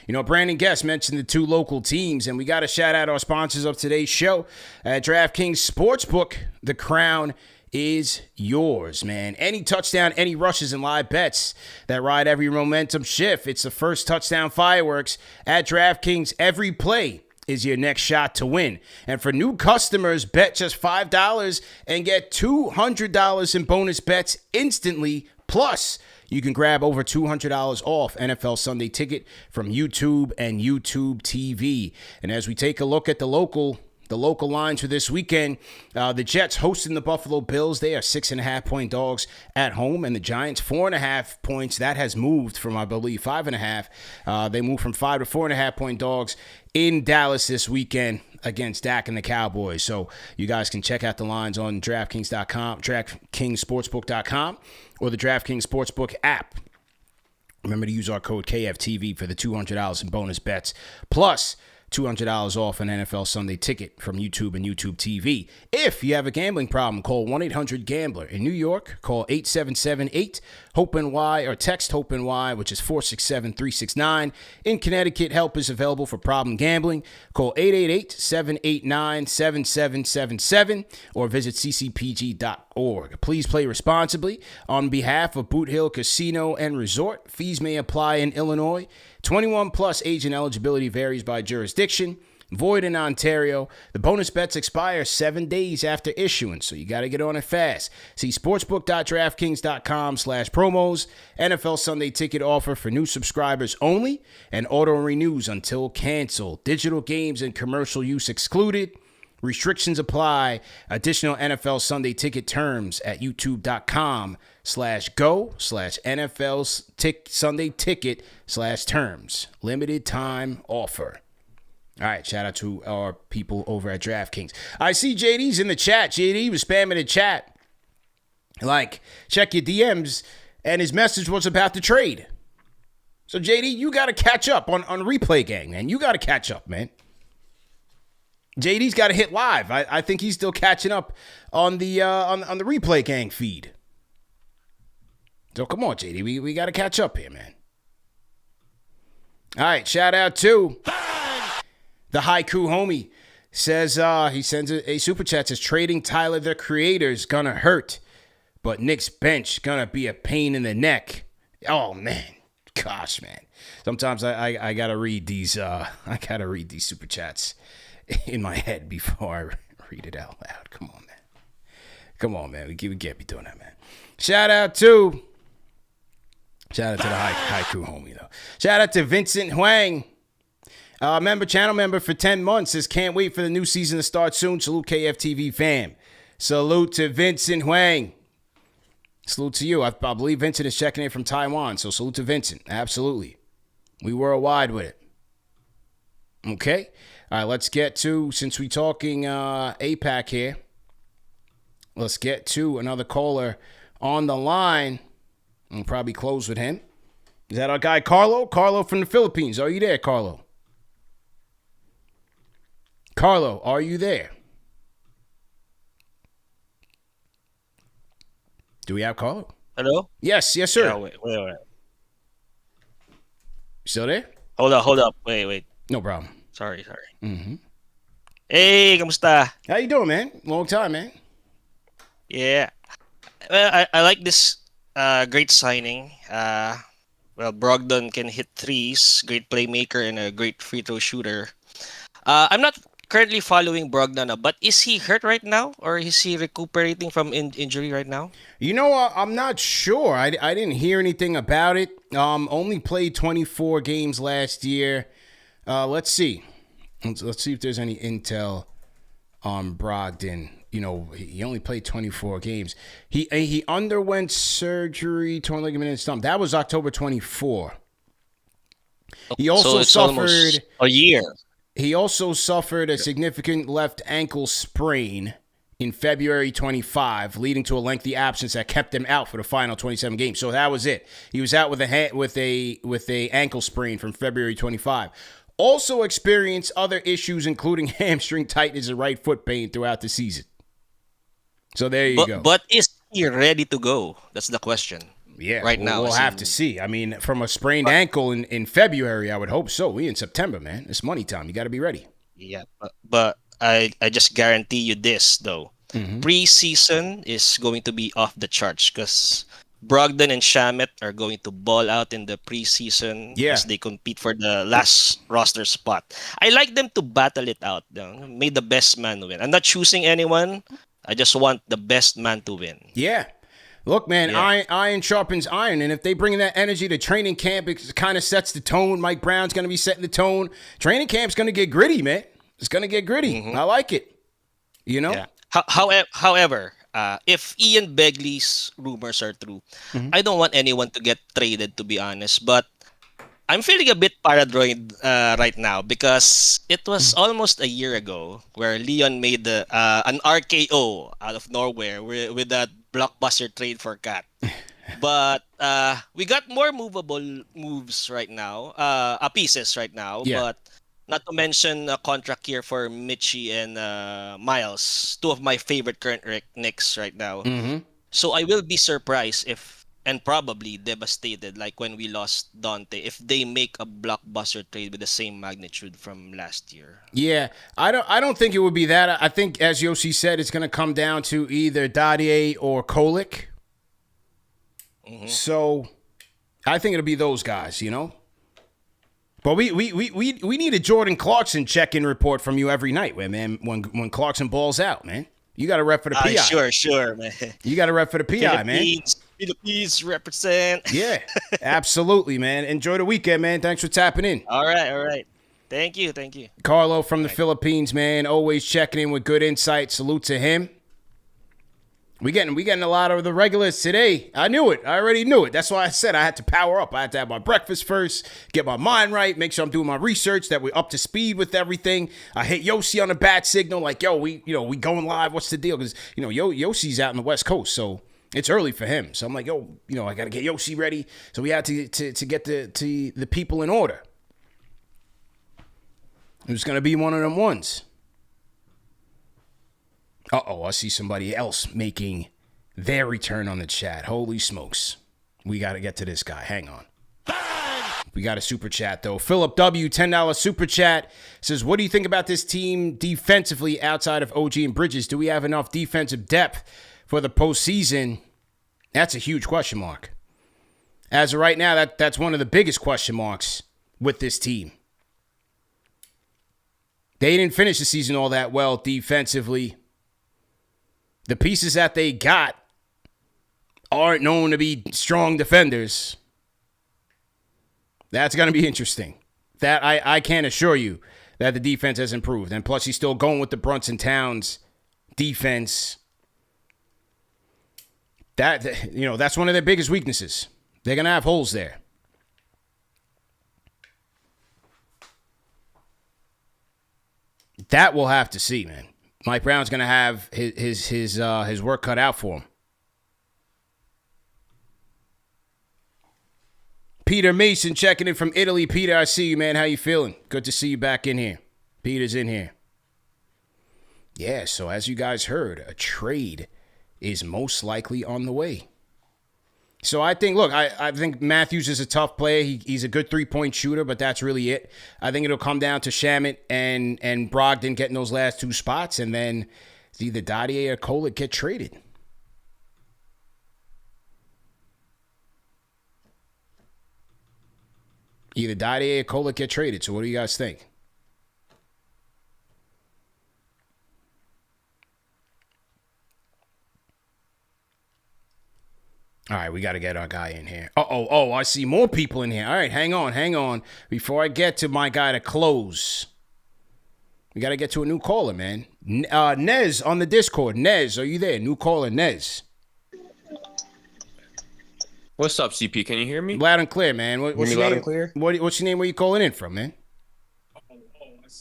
Brandon Guest mentioned the two local teams, and we got to shout out our sponsors of today's show. At DraftKings Sportsbook, the crown is yours, man. Any touchdown, any rushes, and live bets that ride every momentum shift. It's the first touchdown fireworks at DraftKings. Every play is your next shot to win. And for new customers, bet just $5 and get $200 in bonus bets instantly. Plus, you can grab over $200 off NFL Sunday Ticket from YouTube and YouTube TV. And as we take a look at the local lines for this weekend, the Jets hosting the Buffalo Bills. They are 6.5-point dogs at home, and the Giants 4.5 points. That has moved from, I believe, 5.5. They moved from 5 to 4.5-point dogs in Dallas this weekend against Dak and the Cowboys. So you guys can check out the lines on DraftKings.com, DraftKingsSportsbook.com, or the DraftKings Sportsbook app. Remember to use our code KFTV for the $200 in bonus bets. Plus, $200 off an NFL Sunday Ticket from YouTube and YouTube TV. If you have a gambling problem, call 1-800-GAMBLER. In New York, call 877-8-HOPE-NY or text HOPE-NY, which is 467-369. In Connecticut, help is available for problem gambling. Call 888-789-7777 or visit ccpg.org. Please play responsibly. On behalf of Boot Hill Casino and Resort, fees may apply in Illinois. 21 plus age and eligibility varies by jurisdiction. Void in Ontario. The bonus bets expire 7 days after issuance, so you got to get on it fast. See sportsbook.draftkings.com/promos. NFL Sunday ticket offer for new subscribers only, and auto renews until canceled. Digital games and commercial use excluded. Restrictions apply. Additional NFL Sunday ticket terms at youtube.com/go/NFL Sunday ticket/terms. Limited time offer. All right, shout out to our people over at DraftKings. I see JD's in the chat. JD was spamming the chat. Like, check your DMs, and his message was about the trade. So, JD, you got to catch up on Replay Gang, man. You got to catch up, man. JD's got to hit live. I think he's still catching up on the Replay Gang feed. So, come on, JD. We got to catch up here, man. All right, shout out to... The haiku homie says he sends a super chat, says trading Tyler the Creator's gonna hurt, but Knicks bench gonna be a pain in the neck. Oh man, gosh man. Sometimes I gotta read these super chats in my head before I read it out loud. Come on man. We can't be doing that, man. Shout out to the haiku homie though. Shout out to Vincent Huang. Channel member for 10 months, says, can't wait for the new season to start soon. Salute KFTV fam. Salute to Vincent Huang. Salute to you. I believe Vincent is checking in from Taiwan, so salute to Vincent. Absolutely. We worldwide with it. Okay. All right, let's get to, since we're talking APAC here, let's get to another caller on the line. We'll probably close with him. Is that our guy Carlo? Carlo from the Philippines. Are you there, Carlo? Carlo, are you there? Do we have Carlo? Hello? Yes, sir. Yeah, wait. Still there? Hold up. Wait. No problem. Sorry. Mm-hmm. Hey, kamusta? How you doing, man? Long time, man. Yeah. Well, I like this great signing. Brogdon can hit threes, great playmaker, and a great free throw shooter. I'm not currently following Brogdon, but is he hurt right now, or is he recuperating from injury right now? You know, I'm not sure. I didn't hear anything about it. Only played 24 games last year. Let's see. Let's see if there's any intel on Brogdon. You know, he only played 24 games. He underwent surgery, torn ligament in his thumb. That was October 24. He also suffered a year. He also suffered a significant left ankle sprain in February 25, leading to a lengthy absence that kept him out for the final 27 games. So that was it. He was out with a ankle sprain from February 25. Also experienced other issues, including hamstring tightness and right foot pain throughout the season. So there you go. But is he ready to go? That's the question. Yeah, right now we'll have to see. I mean, from a sprained ankle in February, I would hope so. We in September, man. It's money time. You got to be ready. Yeah, but I just guarantee you this, though. Mm-hmm. Preseason is going to be off the charts because Brogdon and Shamet are going to ball out in the preseason as they compete for the last roster spot. I like them to battle it out. May the best man win. I'm not choosing anyone. I just want the best man to win. Yeah. Look, man, iron sharpens iron, and if they bring that energy to training camp, it kind of sets the tone. Mike Brown's going to be setting the tone. Training camp's going to get gritty, man. It's going to get gritty. Mm-hmm. I like it. You know? Yeah. However, if Ian Begley's rumors are true, I don't want anyone to get traded, to be honest. But I'm feeling a bit paranoid right now because it was almost a year ago where Leon made an RKO out of nowhere with that blockbuster trade for Cat. But we got more movable moves right now, pieces right now. Yeah. But not to mention a contract here for Mitchie and Miles, two of my favorite current Knicks right now. Mm-hmm. So I will be surprised and probably devastated, like when we lost Dante, if they make a blockbuster trade with the same magnitude from last year. Yeah, I don't think it would be that. I think, as Yossi said, it's going to come down to either Dadiet or Kolek. Mm-hmm. So I think it'll be those guys, you know? But we need a Jordan Clarkson check-in report from you every night, man. When Clarkson balls out, man. You got to rep for the PI. Sure, man. You got to rep for the PI, man. Philippines represent. Yeah, absolutely, man. Enjoy the weekend, man. Thanks for tapping in. All right. Thank you. Carlo from the Philippines, man. Always checking in with good insight. Salute to him. We getting a lot of the regulars today. I knew it. I already knew it. That's why I said I had to power up. I had to have my breakfast first, get my mind right, make sure I'm doing my research, that we're up to speed with everything. I hit Yossi on a bat signal, like, yo, we going live. What's the deal? Because Yossi's out in the West Coast, so it's early for him. So I'm like, yo, I gotta get Yossi ready. So we had to get the people in order. It was gonna be one of them ones. I see somebody else making their return on the chat. Holy smokes. We got to get to this guy. Hang on. We got a super chat, though. Philip W., $10 super chat, says, what do you think about this team defensively outside of OG and Bridges? Do we have enough defensive depth for the postseason? That's a huge question mark. As of right now, that's one of the biggest question marks with this team. They didn't finish the season all that well defensively. The pieces that they got aren't known to be strong defenders. That's going to be interesting. That I can assure you that the defense has improved. And plus, he's still going with the Brunson Towns defense. That's one of their biggest weaknesses. They're going to have holes there. That we'll have to see, man. Mike Brown's going to have his work cut out for him. Peter Mason checking in from Italy. Peter, I see you, man. How you feeling? Good to see you back in here. Peter's in here. Yeah, so as you guys heard, a trade is most likely on the way. So I think, look, I think Matthews is a tough player. He's a good three-point shooter, but that's really it. I think it'll come down to Shamet and Brogdon getting those last two spots, and then either Dadiet or Kolek get traded. Either Dadiet or Kolek get traded. So what do you guys think? All right, we got to get our guy in here. I see more people in here. All right, hang on. Before I get to my guy to close, we got to get to a new caller, man. Nez on the Discord. Nez, are you there? New caller, Nez. What's up, CP? Can you hear me? Loud and clear, man. What's your loud name? And clear? What's your name? Where you calling in from, man?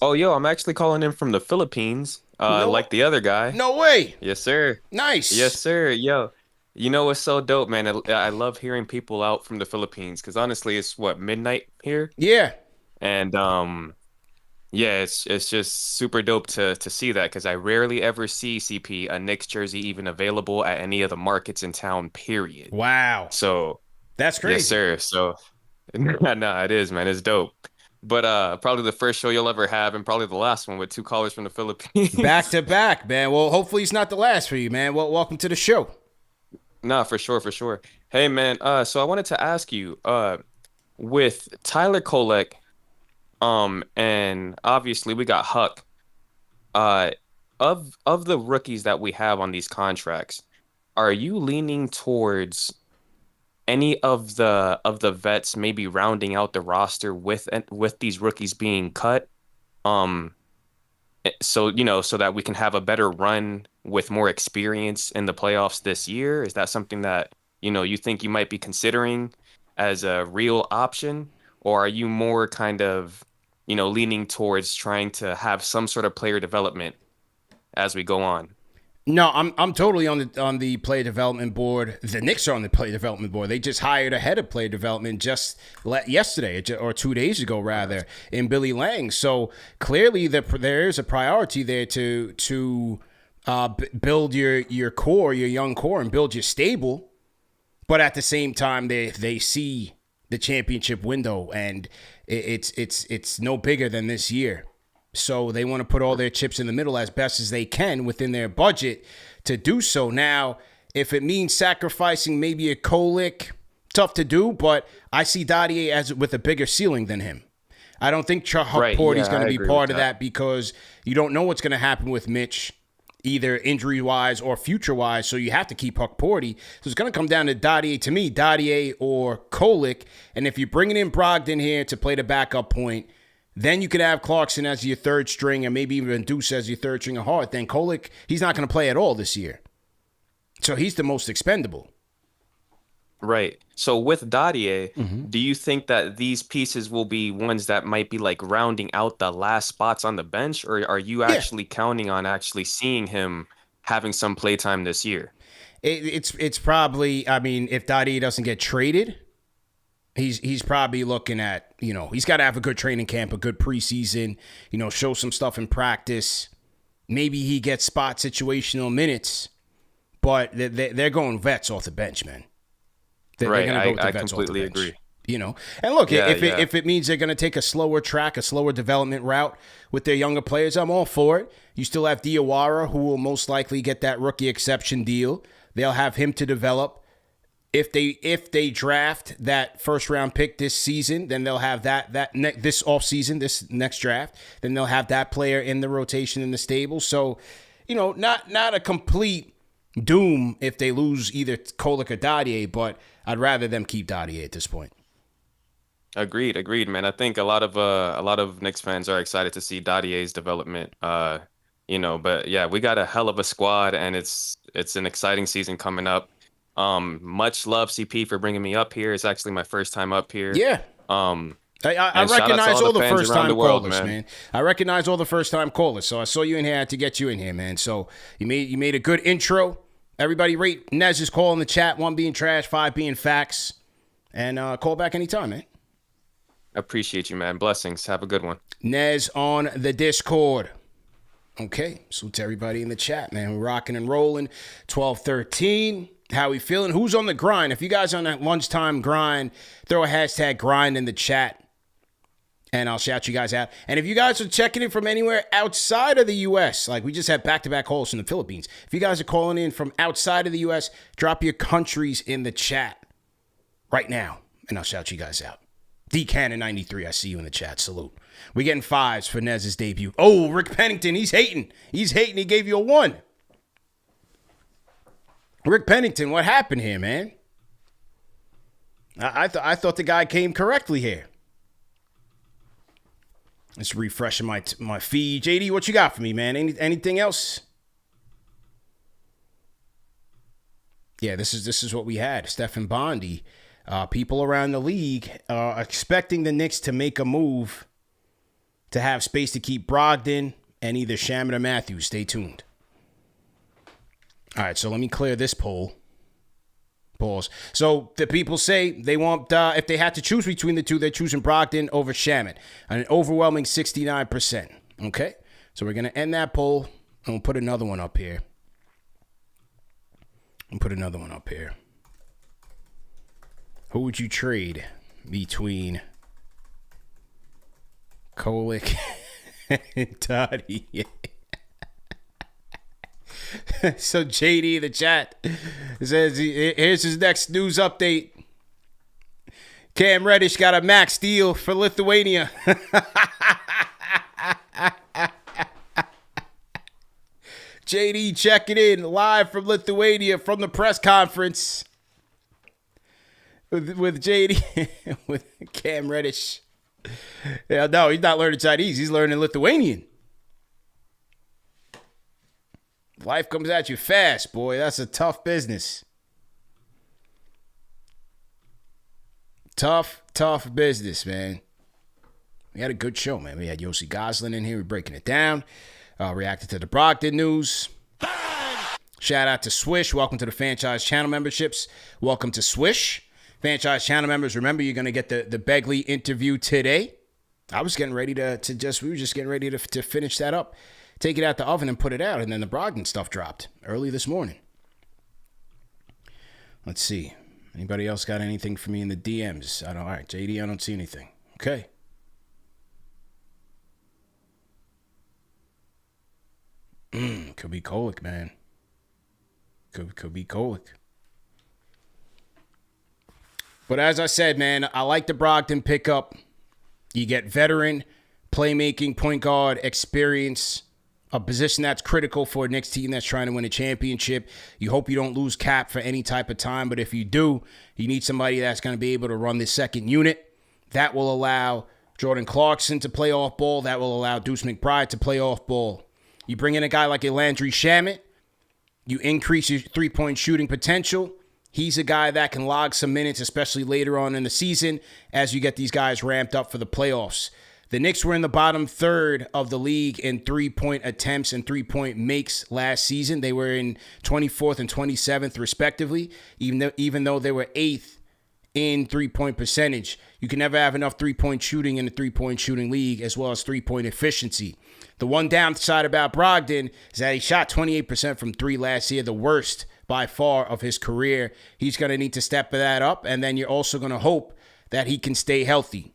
Oh, yo, I'm actually calling in from the Philippines, like the other guy. No way. Yes, sir. Nice. Yes, sir. Yo. You know what's so dope, man? I love hearing people out from the Philippines because honestly, it's midnight here. Yeah. And yeah, it's just super dope to see that because I rarely ever see CP a Knicks jersey even available at any of the markets in town. Period. Wow. So that's crazy. Yes, sir. So no, it is, man. It's dope. But probably the first show you'll ever have, and probably the last one with two callers from the Philippines. Back to back, man. Well, hopefully it's not the last for you, man. Well, welcome to the show. Nah, for sure. Hey, man, so I wanted to ask you, with Tyler Kolek, and obviously we got Huck, of the rookies that we have on these contracts, are you leaning towards any of the vets maybe rounding out the roster with these rookies being cut? So that we can have a better run with more experience in the playoffs this year? Is that something that, you think you might be considering as a real option? Or are you more kind of, leaning towards trying to have some sort of player development as we go on? No, I'm totally on the player development board. The Knicks are on the player development board. They just hired a head of player development just yesterday or 2 days ago, rather, in Billy Lang. So clearly there is a priority there to build your core, your young core, and build your stable. But at the same time, they see the championship window, and it's no bigger than this year. So they want to put all their chips in the middle as best as they can within their budget to do so. Now, if it means sacrificing maybe a Kolek, tough to do, but I see Dadiet with a bigger ceiling than him. I don't think Chuck Right, Porty's yeah, going I to be agree part with of that because you don't know what's going to happen with Mitch, either injury-wise or future-wise, so you have to keep Huck Porty. So it's going to come down to Dadiet, to me, Dadiet or Kolek. And if you're bringing in Brogdon here to play the backup point, then you could have Clarkson as your third string and maybe even Deuce as your third string of Hart. Then Kolek, he's not going to play at all this year. So he's the most expendable. Right. So with Dadiet, do you think that these pieces will be ones that might be like rounding out the last spots on the bench, or are you actually counting on actually seeing him having some playtime this year? It's probably, I mean, if Dadiet doesn't get traded, he's probably looking at, he's got to have a good training camp, a good preseason, show some stuff in practice. Maybe he gets spot situational minutes, but they're going vets off the bench, man. Right, I completely agree. And look, if it means they're going to take a slower track, a slower development route with their younger players, I'm all for it. You still have Diawara, who will most likely get that rookie exception deal. They'll have him to develop. If they draft that first round pick this season, then they'll have this offseason, this next draft, then they'll have that player in the rotation in the stable. So, not a complete doom if they lose either Kolek or Dadiet, but I'd rather them keep Dadiet at this point. Agreed, man. I think a lot of Knicks fans are excited to see Dadiet's development. But yeah, we got a hell of a squad, and it's an exciting season coming up. Much love, CP, for bringing me up here. It's actually my first time up here. Yeah. I recognize all the first-time callers, man. I recognize all the first-time callers. So I saw you in here. I had to get you in here, man. So you made a good intro. Everybody rate Nez's call in the chat. 1 being trash, 5 being facts. And call back anytime, man. Appreciate you, man. Blessings. Have a good one. Nez on the Discord. Okay. Salute to everybody in the chat, man. We're rocking and rolling. 12-13. How we feeling? Who's on the grind? If you guys are on that lunchtime grind, throw a hashtag grind in the chat, and I'll shout you guys out. And if you guys are checking in from anywhere outside of the U.S., like we just had back-to-back calls from the Philippines, if you guys are calling in from outside of the U.S., drop your countries in the chat right now, and I'll shout you guys out. DCannon93, I see you in the chat. Salute. We're getting 5s for Nez's debut. Oh, Rick Pennington, he's hating. He gave you a 1. Rick Pennington, what happened here, man? I thought the guy came correctly here. Let's refresh my feed. JD, what you got for me, man? Anything else? Yeah, this is what we had. Stephen Bondi. People around the league are expecting the Knicks to make a move to have space to keep Brogdon and either Shamet or Matthews. Stay tuned. All right, so let me clear this poll. Pause. So the people say they want, if they had to choose between the two, they're choosing Brogdon over Shamet. An overwhelming 69%. Okay? So we're going to end that poll, and we'll put another one up here. Who would you trade between Kolek and Dadiet? So JD in the chat says, here's his next news update. Cam Reddish got a max deal for Lithuania. JD checking in live from Lithuania from the press conference with JD, with Cam Reddish. Yeah, no, he's not learning Chinese. He's learning Lithuanian. Life comes at you fast, boy. That's a tough business. Tough business, man. We had a good show, man. We had Yossi Gozlan in here. We're breaking it down. Reacted to the Brogdon news. Shout out to Swish. Welcome to the Fanchise channel memberships. Welcome to Swish. Fanchise channel members, remember, you're going to get the Begley interview today. I was getting ready we were just getting ready to finish that up. Take it out the oven and put it out, and then the Brogdon stuff dropped early this morning. Let's see. Anybody else got anything for me in the DMs? All right, JD, I don't see anything. Okay. Could be Kolek, man. Could be Kolek. But as I said, man, I like the Brogdon pickup. You get veteran, playmaking, point guard, experience, a position that's critical for a Knicks team that's trying to win a championship. You hope you don't lose Cap for any type of time, but if you do, you need somebody that's going to be able to run the second unit. That will allow Jordan Clarkson to play off ball. That will allow Deuce McBride to play off ball. You bring in a guy like a Landry Shamet. You increase your three-point shooting potential. He's a guy that can log some minutes, especially later on in the season as you get these guys ramped up for the playoffs. The Knicks were in the bottom third of the league in three-point attempts and three-point makes last season. They were in 24th and 27th, respectively, even though they were 8th in three-point percentage. You can never have enough three-point shooting in the three-point shooting league, as well as three-point efficiency. The one downside about Brogdon is that he shot 28% from three last year, the worst by far of his career. He's going to need to step that up, and then you're also going to hope that he can stay healthy.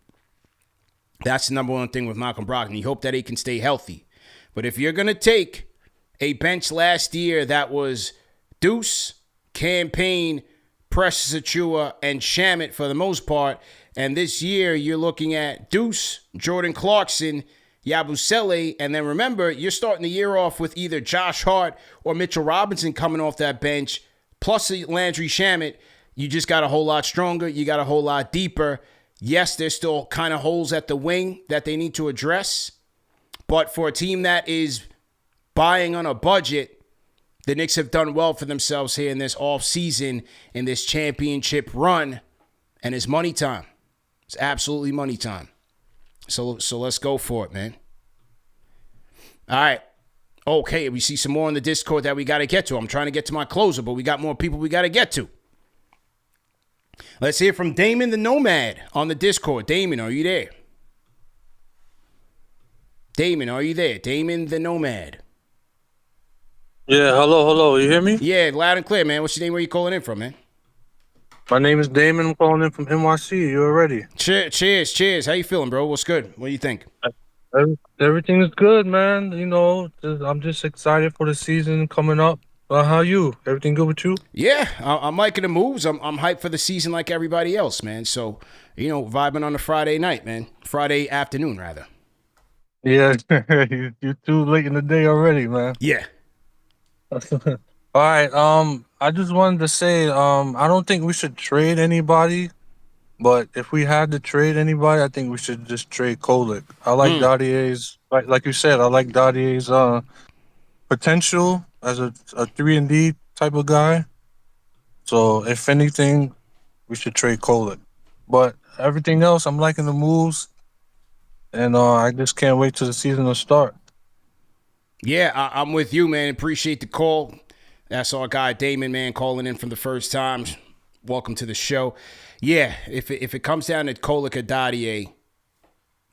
That's the number one thing with Malcolm Brogdon. You hope that he can stay healthy. But if you're going to take a bench last year that was Deuce, Campaign, Precious Achiuwa, and Shamet for the most part, and this year you're looking at Deuce, Jordan Clarkson, Yabusele, and then remember, you're starting the year off with either Josh Hart or Mitchell Robinson coming off that bench, plus Landry Shamet. You just got a whole lot stronger. You got a whole lot deeper. Yes, there's still kind of holes at the wing that they need to address. But for a team that is buying on a budget, the Knicks have done well for themselves here in this offseason, in this championship run. And it's money time. It's absolutely money time. So let's go for it, man. All right. Okay, we see some more on the Discord that we got to get to. I'm trying to get to my closer, but we got more people we got to get to. Let's hear from Damon the Nomad on the Discord. Damon, are you there? Damon, are you there? Damon the Nomad. Yeah, hello. You hear me? Yeah, loud and clear, man. What's your name? Where you calling in from, man? My name is Damon. I'm calling in from NYC. You already? Cheers. How you feeling, bro? What's good? What do you think? Everything is good, man. You know, I'm just excited for the season coming up. How you? Everything good with you? Yeah, I'm liking the moves. I'm hyped for the season like everybody else, man. So, you know, vibing on a Friday night, man. Friday afternoon, rather. Yeah, you're too late in the day already, man. Yeah. All right. I just wanted to say, I don't think we should trade anybody, but if we had to trade anybody, I think we should just trade Kolek. I like Dadiet's, like you said, I like Dadiet's potential as a 3-and-D type of guy. So if anything, we should trade Kolek. But everything else, I'm liking the moves, and I just can't wait till the season to start. Yeah, I'm with you, man. Appreciate the call. That's our guy Damon, man, calling in from the first time. Welcome to the show. Yeah, if it comes down to Kolek or Dadiet,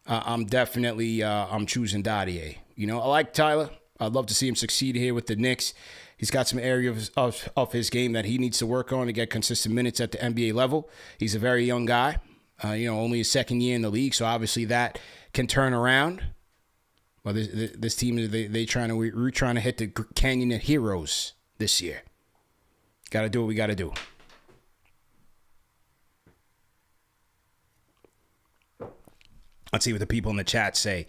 I'm definitely I'm choosing Dadiet. You know, I like Tyler. I'd love to see him succeed here with the Knicks. He's got some areas of his game that he needs to work on to get consistent minutes at the NBA level. He's a very young guy, only his second year in the league, so obviously that can turn around. Well, this team, we're trying to hit the Canyon of Heroes this year. Got to do what we got to do. Let's see what the people in the chat say.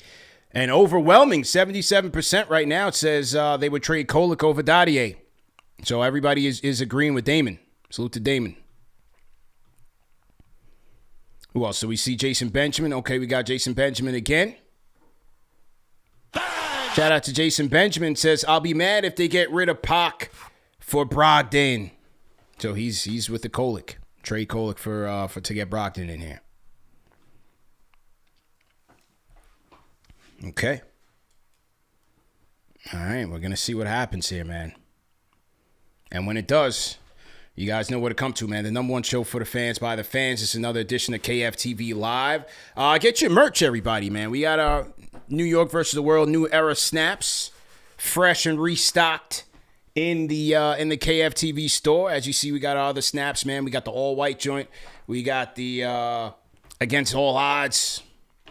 An overwhelming 77% right now, it says they would trade Kolek over Dadiet. So everybody is agreeing with Damon. Salute to Damon. Who else? So we see Jason Benjamin. Okay, we got Jason Benjamin again. Shout out to Jason Benjamin. Says, I'll be mad if they get rid of Pac for Brogdon. So he's with the Kolek. Trade Kolek for to get Brogdon in here. Okay. All right, we're going to see what happens here, man. And when it does, you guys know where to come to, man. The number one show for the fans, by the fans. It's another edition of KFTV Live. Get your merch, everybody, man. We got our New York versus the World New Era snaps, fresh and restocked in the KFTV store. As you see, we got all the snaps, man. We got the all-white joint. We got the Against All Odds.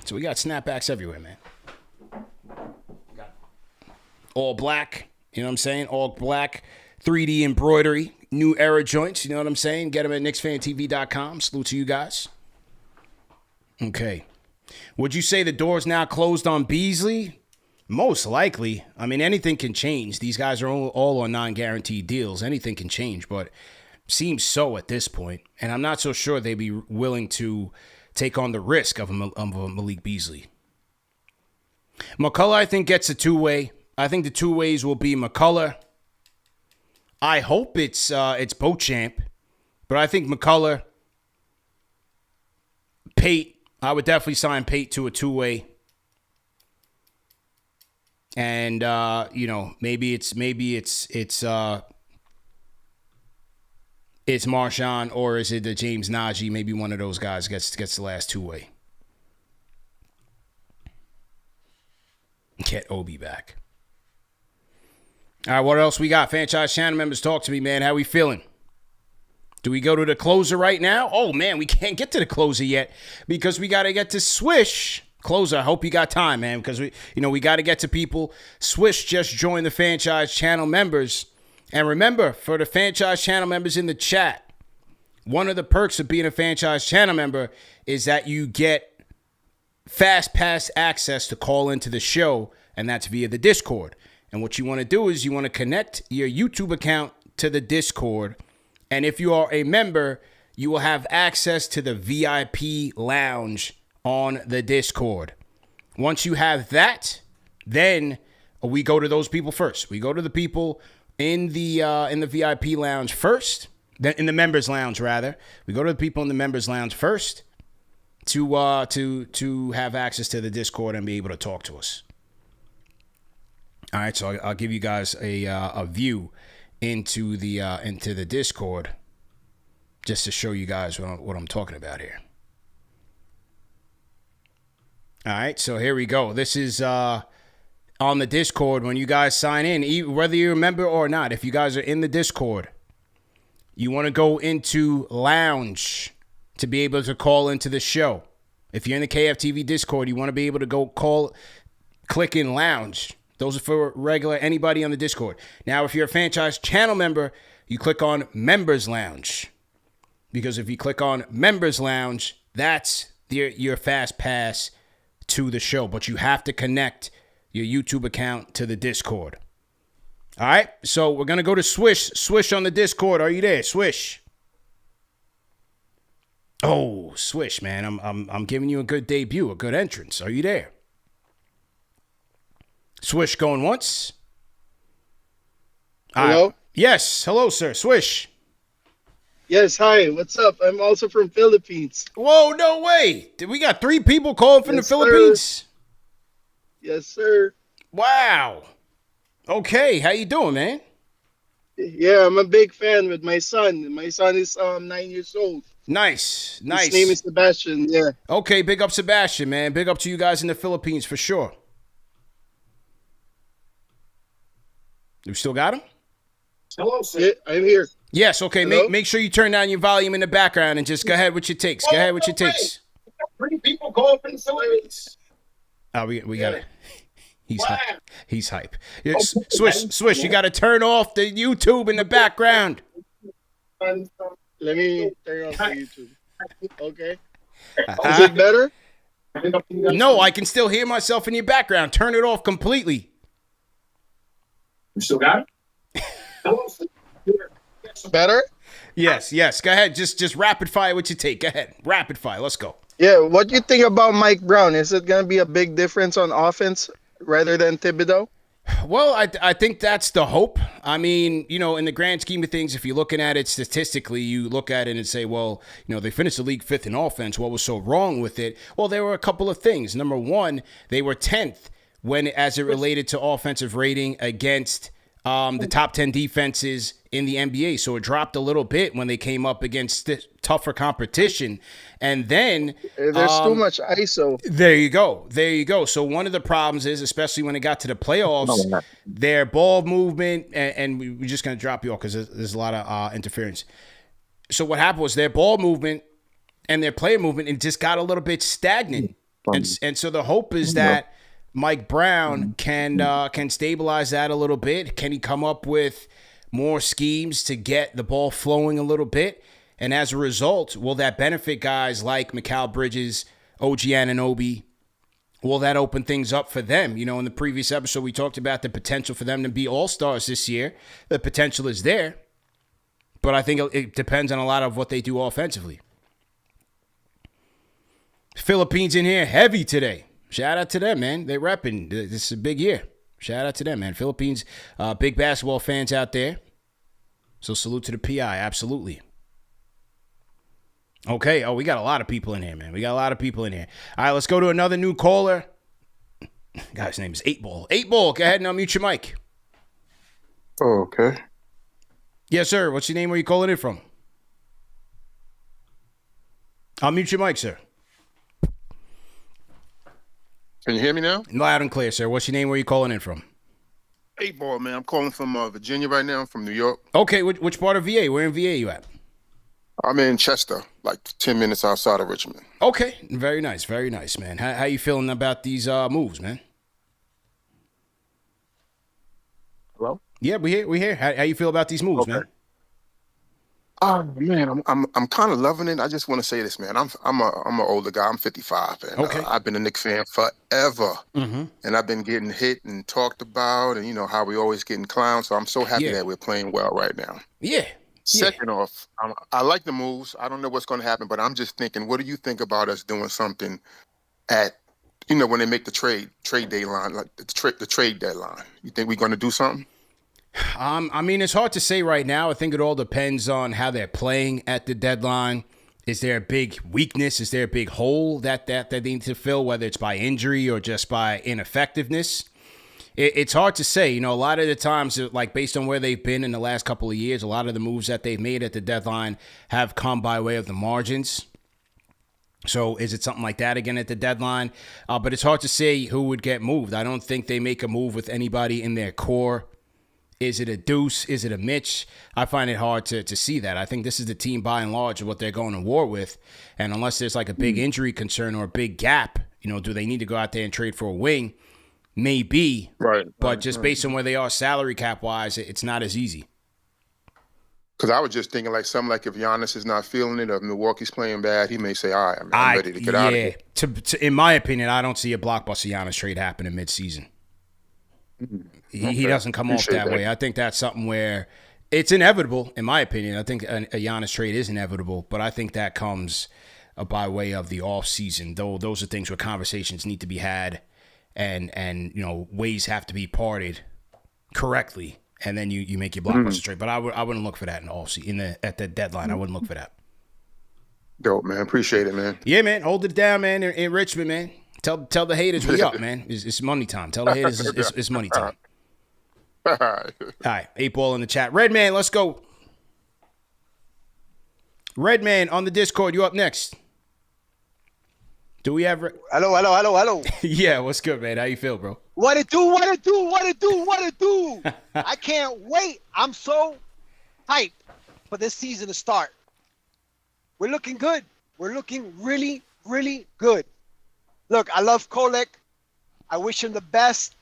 So we got snapbacks everywhere, man. All black, you know what I'm saying? All black, 3D embroidery, new era joints, you know what I'm saying? Get them at KnicksFanTV.com. Salute to you guys. Okay. Would you say the door's now closed on Beasley? Most likely. I mean, anything can change. These guys are all on non-guaranteed deals. Anything can change, but seems so at this point. And I'm not so sure they'd be willing to take on the risk of a Malik Beasley. McCullough, I think, gets a two-way. I think the two ways will be McCullough. I hope it's Beauchamp, but I think McCullough, Pate. I would definitely sign Pate to a two-way. And maybe it's Marshawn, or is it the James Najee? Maybe one of those guys gets the last two-way. Get Obi back. All right, what else we got? Fanchise channel members, talk to me, man. How we feeling? Do we go to the closer right now? Oh, man, we can't get to the closer yet because we got to get to Swish. Closer, I hope you got time, man, because we got to get to people. Swish just joined the Fanchise channel members. And remember, for the Fanchise channel members in the chat, one of the perks of being a Fanchise channel member is that you get fast pass access to call into the show, and that's via the Discord. And what you want to do is you want to connect your YouTube account to the Discord. And if you are a member, you will have access to the VIP lounge on the Discord. Once you have that, then we go to those people first. We go to the people in the VIP lounge first, then in the members lounge rather. We go to the people in the members lounge first to have access to the Discord and be able to talk to us. All right, so I'll give you guys a view into the Discord just to show you guys what I'm talking about here. All right, so here we go. This is on the Discord. When you guys sign in, whether you're a member or not, if you guys are in the Discord, you want to go into Lounge to be able to call into the show. If you're in the KFTV Discord, you want to be able to click in Lounge. Those are for regular anybody on the Discord. Now, if you're a Fanchise channel member, you click on Members Lounge. Because if you click on Members Lounge, that's your fast pass to the show. But you have to connect your YouTube account to the Discord. All right, so we're going to go to Swish. Swish on the Discord. Are you there, Swish? Oh, Swish, man. I'm giving you a good debut, a good entrance. Are you there? Swish going once. Hello? Yes. Hello, sir. Swish. Yes, hi. What's up? I'm also from Philippines. Whoa, no way. We got 3 people calling from the Philippines? Sir. Yes, sir. Wow. Okay. How you doing, man? Yeah, I'm a big fan with my son. My son is 9 years old. Nice. His name is Sebastian, yeah. Okay, big up Sebastian, man. Big up to you guys in the Philippines for sure. You still got him? Hello, sir. Yeah, I'm here. Yes, okay. Make sure you turn down your volume in the background and just go ahead with your takes. Go ahead with your takes. 3 people calling from the Philippines. Oh, we got it. He's hype. Swish, you got to turn off the YouTube in the background. Let me turn off the YouTube. Okay. Is it better? No, I can still hear myself in your background. Turn it off completely. You still got it? Better? Yes. Go ahead. Just rapid fire what you take. Go ahead. Rapid fire. Let's go. Yeah, what do you think about Mike Brown? Is it going to be a big difference on offense rather than Thibodeau? Well, I think that's the hope. I mean, in the grand scheme of things, if you're looking at it statistically, you look at it and say, well, they finished the league 5th in offense. What was so wrong with it? Well, there were a couple of things. Number one, they were 10th as it related to offensive rating against the top 10 defenses in the NBA. So it dropped a little bit when they came up against tougher competition. And then there's too much ISO. There you go. So one of the problems is, especially when it got to the playoffs, their ball movement, and we're just going to drop you off because there's a lot of interference. So what happened was their ball movement and their player movement, it just got a little bit stagnant. And so the hope is that Mike Brown can stabilize that a little bit. Can he come up with more schemes to get the ball flowing a little bit? And as a result, will that benefit guys like Mikal Bridges, OG Anunoby, will that open things up for them? You know, in the previous episode, we talked about the potential for them to be all-stars this year. The potential is there, but I think it depends on a lot of what they do offensively. Philippines in here heavy today. Shout out to them, man. They repping. This is a big year. Shout out to them, man. Philippines, big basketball fans out there. So salute to the PI, absolutely. Okay, we got a lot of people in here, man. We got a lot of people in here. All right, let's go to another new caller. Guy's name is 8-Ball. 8-Ball, go ahead and unmute your mic. Oh, okay. Yes, sir. What's your name? Where you calling in from? Unmute your mic, sir. Can you hear me now? Loud and clear, sir. What's your name? Where you calling in from? 8-Ball, man. I'm calling from Virginia right now. I'm from New York. Okay, which part of VA? Where in VA you at? I'm in Chester, like 10 minutes outside of Richmond. Okay, very nice, man. How you feeling about these moves, man? Hello? Yeah, we here. How you feel about these moves, man? Oh man, I'm kind of loving it. I just want to say this, man. I'm an older guy. I'm 55, and okay. I've been a Knicks fan forever, mm-hmm. and I've been getting hit and talked about, and you know how we always getting clowned. So I'm so happy that we're playing well right now. Yeah. Second off, I like the moves. I don't know what's going to happen, but I'm just thinking, what do you think about us doing something at, you know, when they make the trade deadline, like the trade deadline? You think we're going to do something? I mean, it's hard to say right now. I think it all depends on how they're playing at the deadline. Is there a big weakness? Is there a big hole that they need to fill, whether it's by injury or just by ineffectiveness? It's hard to say. You know, a lot of the times, like based on where they've been in the last couple of years, a lot of the moves that they've made at the deadline have come by way of the margins. So is it something like that again at the deadline? But it's hard to say who would get moved. I don't think they make a move with anybody in their core. Is it a Deuce? Is it a Mitch? I find it hard to see that. I think this is the team by and large of what they're going to war with. And unless there's like a big injury concern or a big gap, you know, do they need to go out there and trade for a wing? Maybe. Right. But just based on where they are salary cap wise, it's not as easy. Because I was just thinking like something like if Giannis is not feeling it or if Milwaukee's playing bad, he may say, all right, I'm ready to get out of here. In my opinion, I don't see a blockbuster Giannis trade happening mid-season. He doesn't come off that way. I think that's something where it's inevitable, in my opinion. I think a Giannis trade is inevitable, but I think that comes by way of the offseason, though those are things where conversations need to be had and you know, ways have to be parted correctly, and then you make your blockbuster trade. But I wouldn't look for that in offseason, at the deadline. I wouldn't look for that. Dope, man. Appreciate it, man. Yeah, man. Hold it down, man, in Richmond, man. Tell the haters we up, man. It's money time. Tell the haters it's money time. All right. All right, 8-Ball in the chat. Redman, let's go. Redman on the Discord, you up next. Do we have... Hello. Yeah, what's good, man? How you feel, bro? What it do? I can't wait. I'm so hyped for this season to start. We're looking good. We're looking really, really good. Look, I love Kolek. I wish him the best,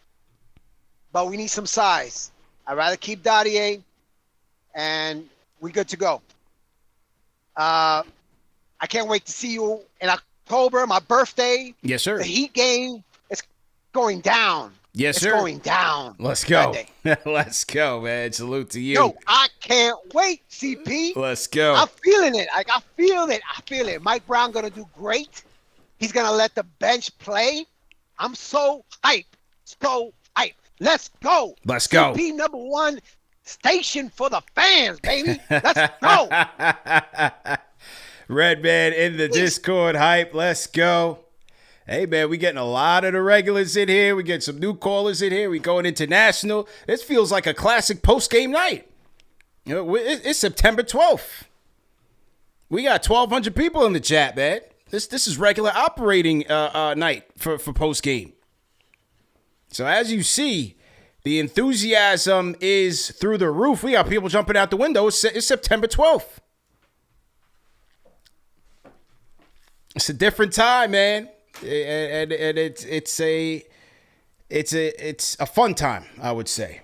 but we need some size. I'd rather keep Dadiet, and we're good to go. I can't wait to see you in October, my birthday. Yes, sir. The Heat game is going down. Yes, it's sir. Going down. Let's go. Let's go, man. Salute to you. Yo, I can't wait, CP. Let's go. I'm feeling it. I feel it. Mike Brown going to do great. He's going to let the bench play. I'm so hyped. Let's go. Let's go. CP #1 station for the fans, baby. Let's go. Redman in the Discord hype. Let's go. Hey, man, we getting a lot of the regulars in here. We get some new callers in here. We going international. This feels like a classic post-game night. You know, it's September 12th. We got 1,200 people in the chat, man. This is regular operating night for post-game. So as you see, the enthusiasm is through the roof. We got people jumping out the window. It's September 12th. It's a different time, man. And it's a fun time, I would say.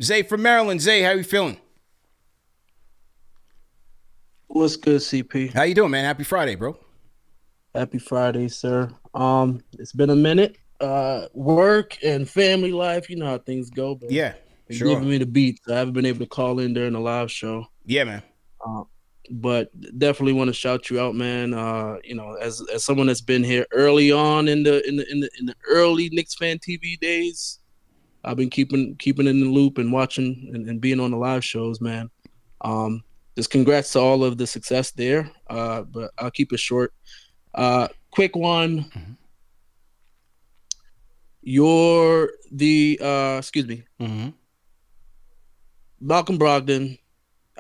Zay from Maryland. Zay, how you feeling? What's good, CP? How you doing, man? Happy Friday, bro. Happy Friday, sir. It's been a minute. Work and family life, you know how things go, but Yeah, been sure. giving me the beat. So I haven't been able to call in during the live show. Yeah, man. But definitely want to shout you out, man. As someone that's been here early on in the early Knicks fan TV days, I've been keeping in the loop and watching and being on the live shows, man. Just congrats to all of the success there. But I'll keep it short. Quick one. Mm-hmm. You're the Malcolm Brogdon.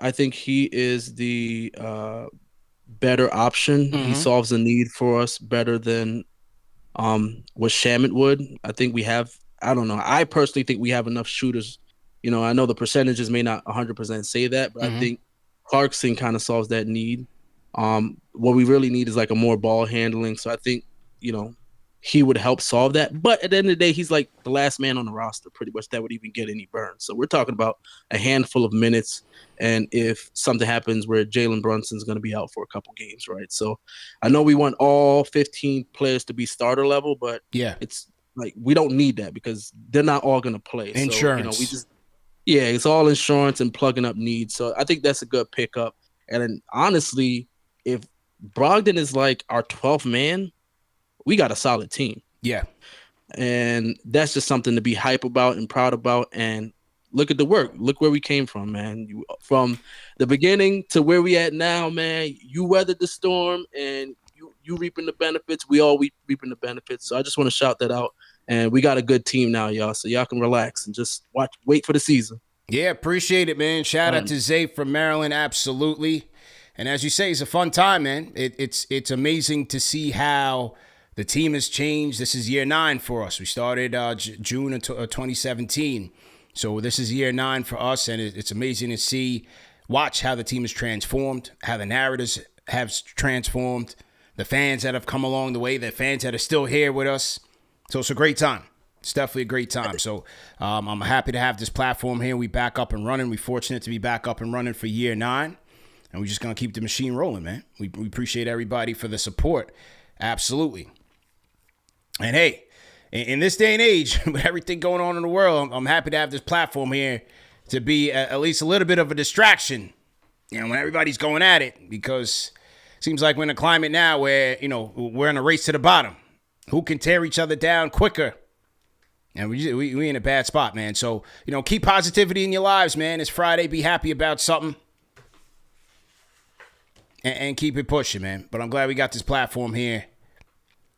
I think he is the better option. He solves a need for us better than what Shamet would. I think we have. I don't know. I personally think we have enough shooters. You know, I know the percentages may not 100% say that, but I think Clarkson kind of solves that need. What we really need is like a more ball handling. So I think, he would help solve that. But at the end of the day, he's like the last man on the roster, pretty much, that would even get any burns. So we're talking about a handful of minutes. And if something happens where Jalen Brunson's going to be out for a couple games, right? So I know we want all 15 players to be starter level, but it's like we don't need that because they're not all going to play. Insurance. So, it's all insurance and plugging up needs. So I think that's a good pickup. And then honestly, if Brogdon is like our 12th man, we got a solid team. Yeah. And that's just something to be hype about and proud about. And look at the work. Look where we came from, man. From the beginning to where we at now, man, you weathered the storm and you reaping the benefits. We all reaping the benefits. So I just want to shout that out. And we got a good team now, y'all. So y'all can relax and just wait for the season. Yeah, appreciate it, man. Shout out to Zay from Maryland. Absolutely. And as you say, it's a fun time, man. It's amazing to see how the team has changed. This is year 9 for us. We started June of 2017. So this is year 9 for us, and it's amazing to watch how the team has transformed, how the narratives have transformed, the fans that have come along the way, the fans that are still here with us. So it's a great time. It's definitely a great time. So I'm happy to have this platform here. We back up and running. We're fortunate to be back up and running for year 9. And we're just going to keep the machine rolling, man. We appreciate everybody for the support. Absolutely. And hey, in this day and age, with everything going on in the world, I'm happy to have this platform here to be at least a little bit of a distraction, when everybody's going at it, because it seems like we're in a climate now where, we're in a race to the bottom. Who can tear each other down quicker? And we in a bad spot, man. So, keep positivity in your lives, man. It's Friday. Be happy about something. And keep it pushing, man. But I'm glad we got this platform here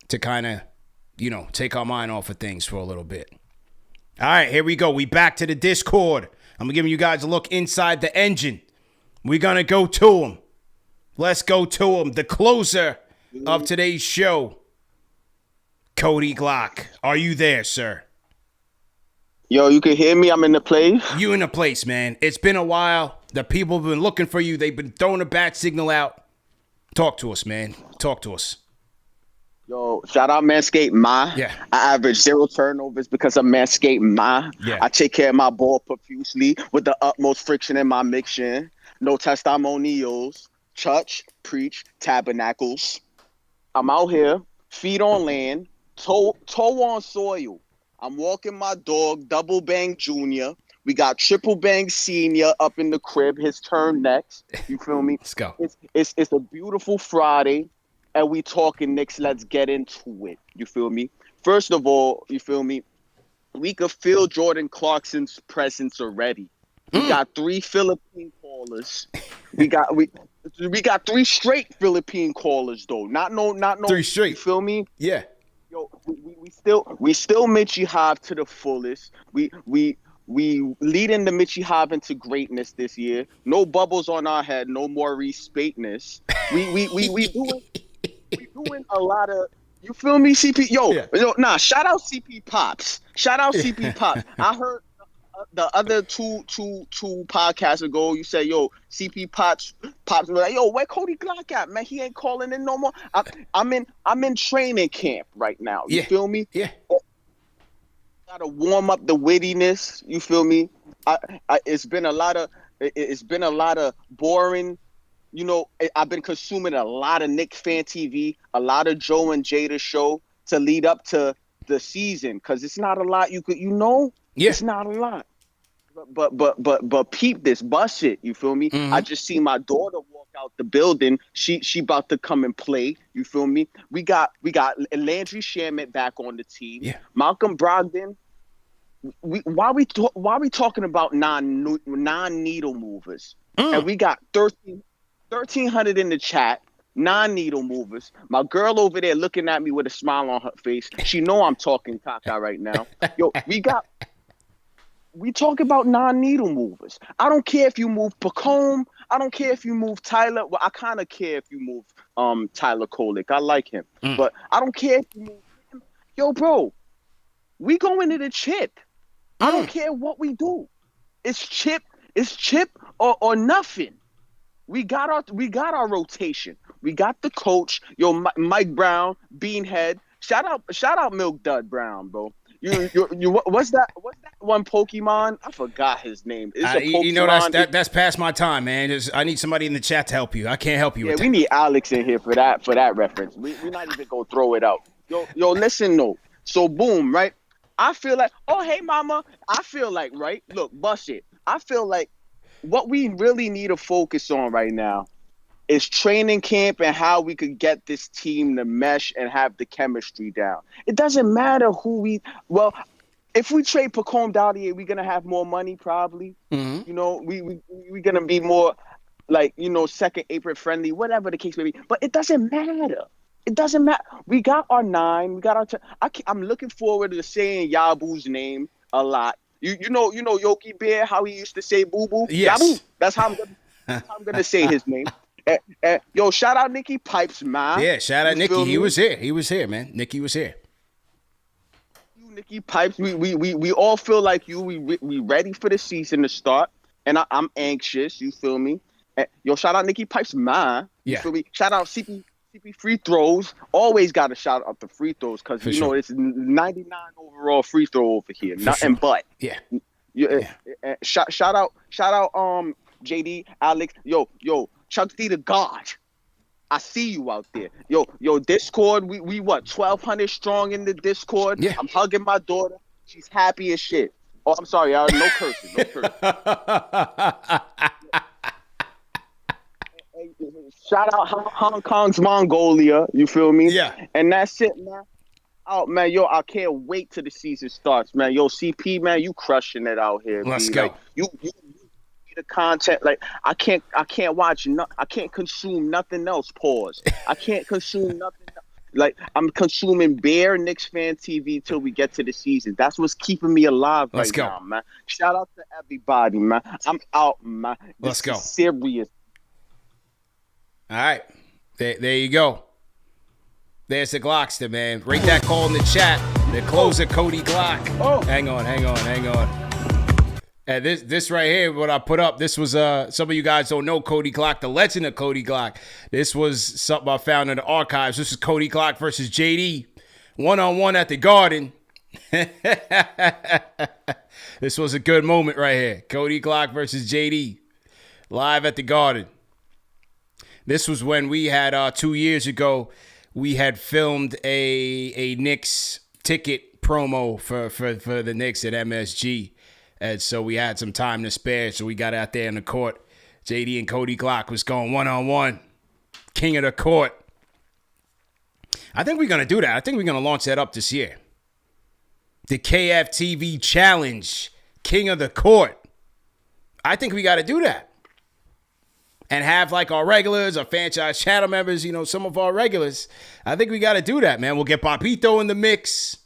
to kind of, take our mind off of things for a little bit. All right, here we go. We back to the Discord. I'm going to give you guys a look inside the engine. We're going to go to him. Let's go to him. The closer of today's show, Cody Glock. Are you there, sir? Yo, you can hear me? I'm in the place. You in the place, man. It's been a while. The people have been looking for you. They've been throwing a bat signal out. Talk to us, man. Talk to us. Yo, shout out Manscaped Ma. Yeah. I average 0 turnovers because of Manscaped Ma. Yeah. I take care of my ball profusely with the utmost friction in my mixture. No testimonials. Church, preach, tabernacles. I'm out here, feet on land, toe on soil. I'm walking my dog, Double Bang Jr. We got Triple Bang Senior up in the crib. His turn next. You feel me? Let's go. It's a beautiful Friday, and we talking Knicks. Let's get into it. You feel me? First of all, you feel me? We could feel Jordan Clarkson's presence already. We got 3 Philippine callers. We got 3 straight Philippine callers though. Not no 3 straight. You feel me? Yeah. Yo, we still Mitchie Hive to the fullest. We leading the Mitchie Hive into greatness this year. No bubbles on our head. No more respateness. We doing a lot of. You feel me, CP? Yo, nah. Shout out CP Pops. Shout out CP Pops. I heard the other two podcasts ago. You said, yo, CP Pops were like, yo, where Cody Glock at, man? He ain't calling in no more. I'm in training camp right now. You feel me? Yeah. Gotta warm up the wittiness. You feel me? It's been a lot of boring you know, I've been consuming a lot of KnicksFanTV, a lot of Joe and Jada show to lead up to the season, because it's not a lot you could, you know, it's not a lot. But peep this, bust it. You feel me? I just see my daughter walk out the building. She about to come and play. You feel me? We got Landry Shamet back on the team. Yeah. Malcolm Brogdon. Why we talking about non-needle movers? And we got 1,300 in the chat. Non-needle movers. My girl over there looking at me with a smile on her face. She know I'm talking caca right now. Yo, we talk about non-needle movers. I don't care if you move Pacome. I don't care if you move Tyler. Well, I kind of care if you move Tyler Kolek. I like him. But I don't care if you move him. Yo, bro, we going to the chip. I don't care what we do. It's chip or nothing. We got our rotation. We got the coach. Yo, Mike Brown, Beanhead. Shout out Milk Dud Brown, bro. You what's that one Pokemon? I forgot his name. It's a Pokemon. You know, that's past my time, man. I need somebody in the chat to help you. I can't help you with that. We need Alex in here for that reference. We're not even gonna throw it out. Yo, listen though. So boom, right? I feel like, oh hey mama, I feel like, right? Look, bust it. I feel like what we really need to focus on right now is training camp and how we could get this team to mesh and have the chemistry down. It doesn't matter if we trade Pacome Dadiet, we're gonna have more money probably. You know, we're gonna be more like, you know, second apron friendly, whatever the case may be. But it doesn't matter. It doesn't matter. We got our 9. We got our. I'm looking forward to saying Yabu's name a lot. You know Yogi Bear, how he used to say boo boo. Yes. Yabu. That's how I'm gonna say his name. Yo, shout out Nicky Pipes, man. Yeah, shout out Nicky. He was here, man. Nicky was here. You, Nicky Pipes. We all feel like you. We ready for the season to start, and I'm anxious. You feel me? Yo, shout out Nicky Pipes, man. You feel me? Shout out CP free throws. Always got to shout out the free throws, because you know it's 99 overall free throw over here. Nothing but. Yeah. Shout out JD, Alex. Yo. Chuck D the God. I see you out there. Yo, Discord, we what, 1,200 strong in the Discord? Yeah. I'm hugging my daughter. She's happy as shit. Oh, I'm sorry, no cursing. Shout out Hong Kong's Mongolia, you feel me? Yeah. And that's it, man. Oh, man, yo, I can't wait till the season starts, man. Yo, CP, man, you crushing it out here. Let's go. Like, you the content, like I can't watch I can't consume nothing else. Pause. I can't consume nothing else. Like I'm consuming bare KnicksFanTV till we get to the season. That's what's keeping me alive right now, man. Shout out to everybody, man. I'm out, man. Let's go. Serious. All right, there you go. There's the Glockster, man. Rate that call in the chat. The closer, Cody Glock. Oh, hang on. And this right here, what I put up, this was some of you guys don't know Cody Glock, the legend of Cody Glock. This was something I found in the archives. This is Cody Glock versus JD, 1-on-1 at the Garden. This was a good moment right here. Cody Glock versus JD, live at the Garden. This was when we had 2 years ago. We had filmed a Knicks ticket promo for the Knicks at MSG. And so we had some time to spare, so we got out there in the court. JD and Cody Glock was going 1-on-1. King of the court. I think we're going to do that. I think we're going to launch that up this year. The KFTV Challenge. King of the court. I think we got to do that. And have like our regulars, our Fanchise channel members, you know, some of our regulars. I think we got to do that, man. We'll get Papito in the mix.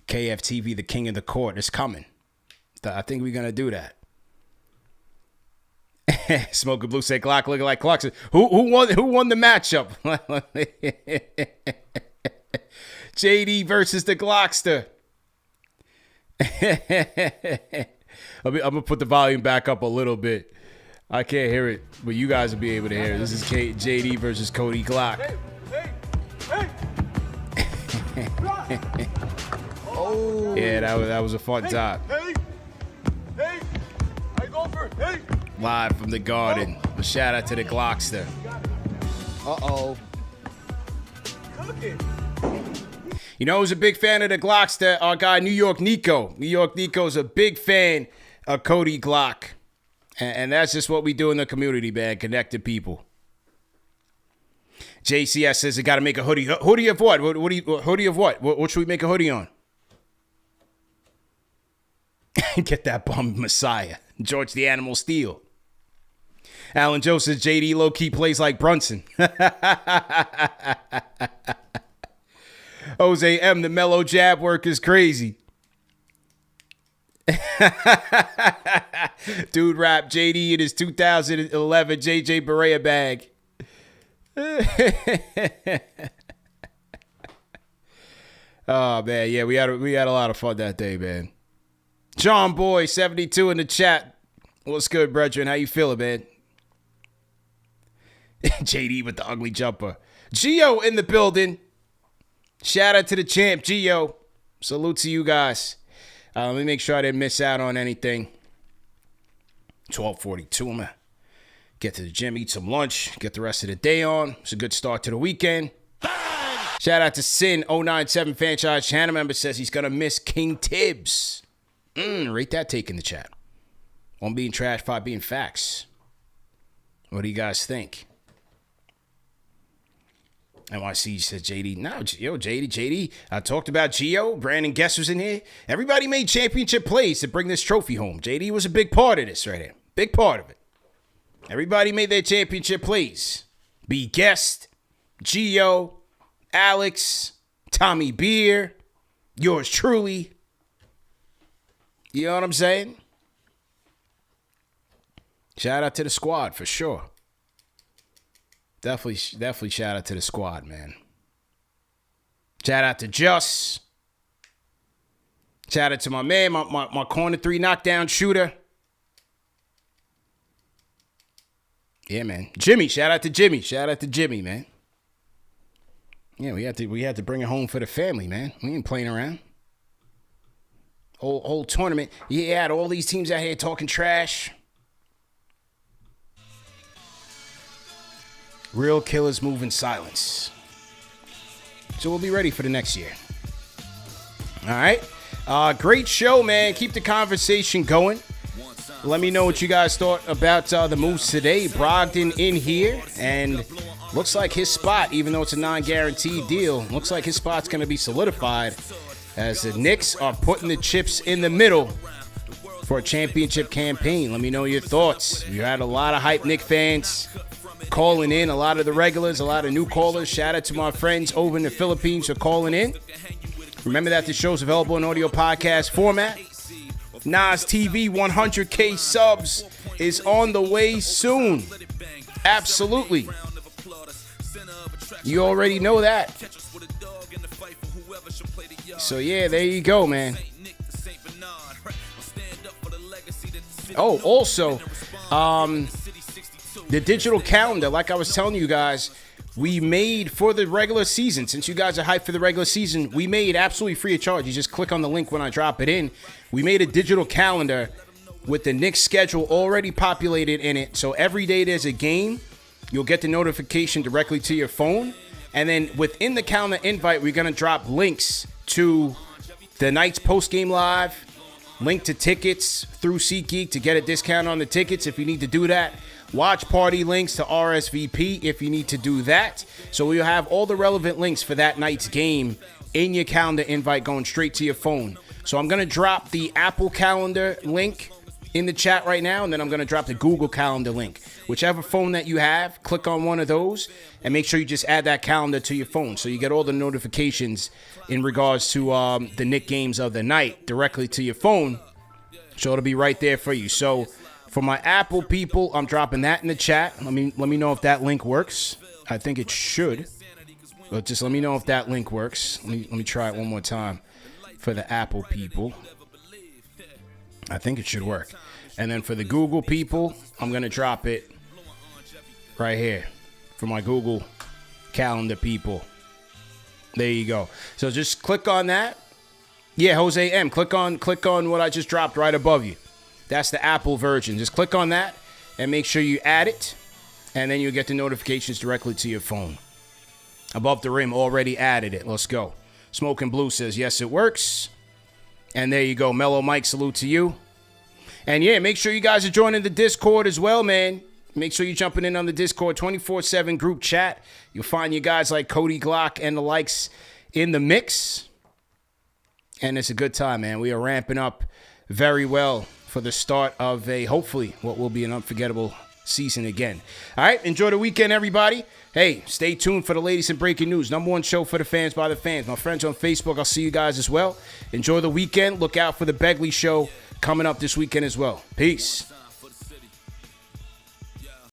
KFTV, the King of the court, is coming. I think we're going to do that. Smoking Blue say Glock looking like Clarkson. Who won the matchup? JD versus the Glockster. I'm going to put the volume back up a little bit. I can't hear it, but you guys will be able to hear it. This is JD versus Cody Glock. Oh. Yeah, that was a fun time. Live from the Garden. Shout out to the Glockster. Uh-oh. You know who's a big fan of the Glockster? Our guy, New York Nico. New York Nico's a big fan of Cody Glock. And that's just what we do in the community, man. Connect to people. JCS says they got to make a hoodie. Hoodie of what? Hoodie of what? What should we make a hoodie on? Get that bum Messiah. George the Animal Steel. Alan Joe says JD low-key plays like Brunson. Jose M, the mellow jab work is crazy. Dude rap JD in his 2011 JJ Barea bag. Oh man, yeah, we had a lot of fun that day, man. John Boy 72 in the chat. What's good, brethren? How you feeling, man? JD with the ugly jumper. Gio in the building. Shout out to the champ, Gio. Salute to you guys. Let me make sure I didn't miss out on anything. 12:42. I'm gonna get to the gym, eat some lunch, get the rest of the day on. It's a good start to the weekend. Shout out to Sin097 Fanchise channel member says he's gonna miss King Tibbs. Rate that take in the chat. 1 being trash, 5 being facts. What do you guys think? NYC says JD. No, JD. I talked about Gio. Brandon Guess was in here. Everybody made championship plays to bring this trophy home. JD was a big part of this right here. Big part of it. Everybody made their championship plays. B Guest, Gio, Alex, Tommy Beer, yours truly. You know what I'm saying? Shout out to the squad for sure. Definitely shout out to the squad, man. Shout out to Just. Shout out to my man, my corner 3 knockdown shooter. Yeah, man. Jimmy, shout out to Jimmy. Shout out to Jimmy, man. Yeah, we had to bring it home for the family, man. We ain't playing around. Whole tournament. You had all these teams out here talking trash. Real killers move in silence. So we'll be ready for the next year. All right. Great show, man. Keep the conversation going. Let me know what you guys thought about the moves today. Brogdon in here. And looks like his spot, even though it's a non-guaranteed deal, looks like his spot's going to be solidified as the Knicks are putting the chips in the middle for a championship campaign. Let me know your thoughts. You had a lot of hype Knicks fans calling in, a lot of the regulars, a lot of new callers. Shout out to my friends over in the Philippines for calling in. Remember that the show's available in audio podcast format. Nas TV 100K subs is on the way soon. Absolutely. You already know that. So yeah, there you go, man. Oh, also, the digital calendar, like I was telling you guys, we made for the regular season. Since you guys are hyped for the regular season, we made absolutely free of charge. You just click on the link when I drop it in. We made a digital calendar with the Knicks schedule already populated in it. So every day there's a game, you'll get the notification directly to your phone. And then within the calendar invite, we're going to drop links to the night's post-game live, link to tickets through SeatGeek to get a discount on the tickets if you need to do that. Watch party links to RSVP if you need to do that. So we'll have all the relevant links for that night's game in your calendar invite going straight to your phone. So I'm going to drop the Apple Calendar link in the chat right now, and then I'm going to drop the Google Calendar link. Whichever phone that you have, click on one of those, and make sure you just add that calendar to your phone so you get all the notifications in regards to the Knicks games of the night directly to your phone. So it'll be right there for you. So for my Apple people, I'm dropping that in the chat. Let me know if that link works. I think it should. But just let me know if that link works. Let me try it one more time for the Apple people. I think it should work. And then for the Google people, I'm going to drop it right here for my Google Calendar people. There you go. So just click on that. Yeah, Jose M. Click on what I just dropped right above you. That's the Apple version. Just click on that and make sure you add it. and then you'll get the notifications directly to your phone. Above the Rim already added it. Let's go. Smoking Blue says, yes, it works. And there you go. Mellow Mike, salute to you. And yeah, make sure you guys are joining the Discord as well, man. Make sure you're jumping in on the Discord 24/7 group chat. You'll find you guys like Cody Glock and the likes in the mix. And it's a good time, man. We are ramping up very well for the start of hopefully, what will be an unforgettable season again. All right, enjoy the weekend, everybody. Hey, stay tuned for the latest in breaking news. #1 show for the fans by the fans. My friends on Facebook, I'll see you guys as well. Enjoy the weekend. Look out for the Begley show coming up this weekend as well. Peace.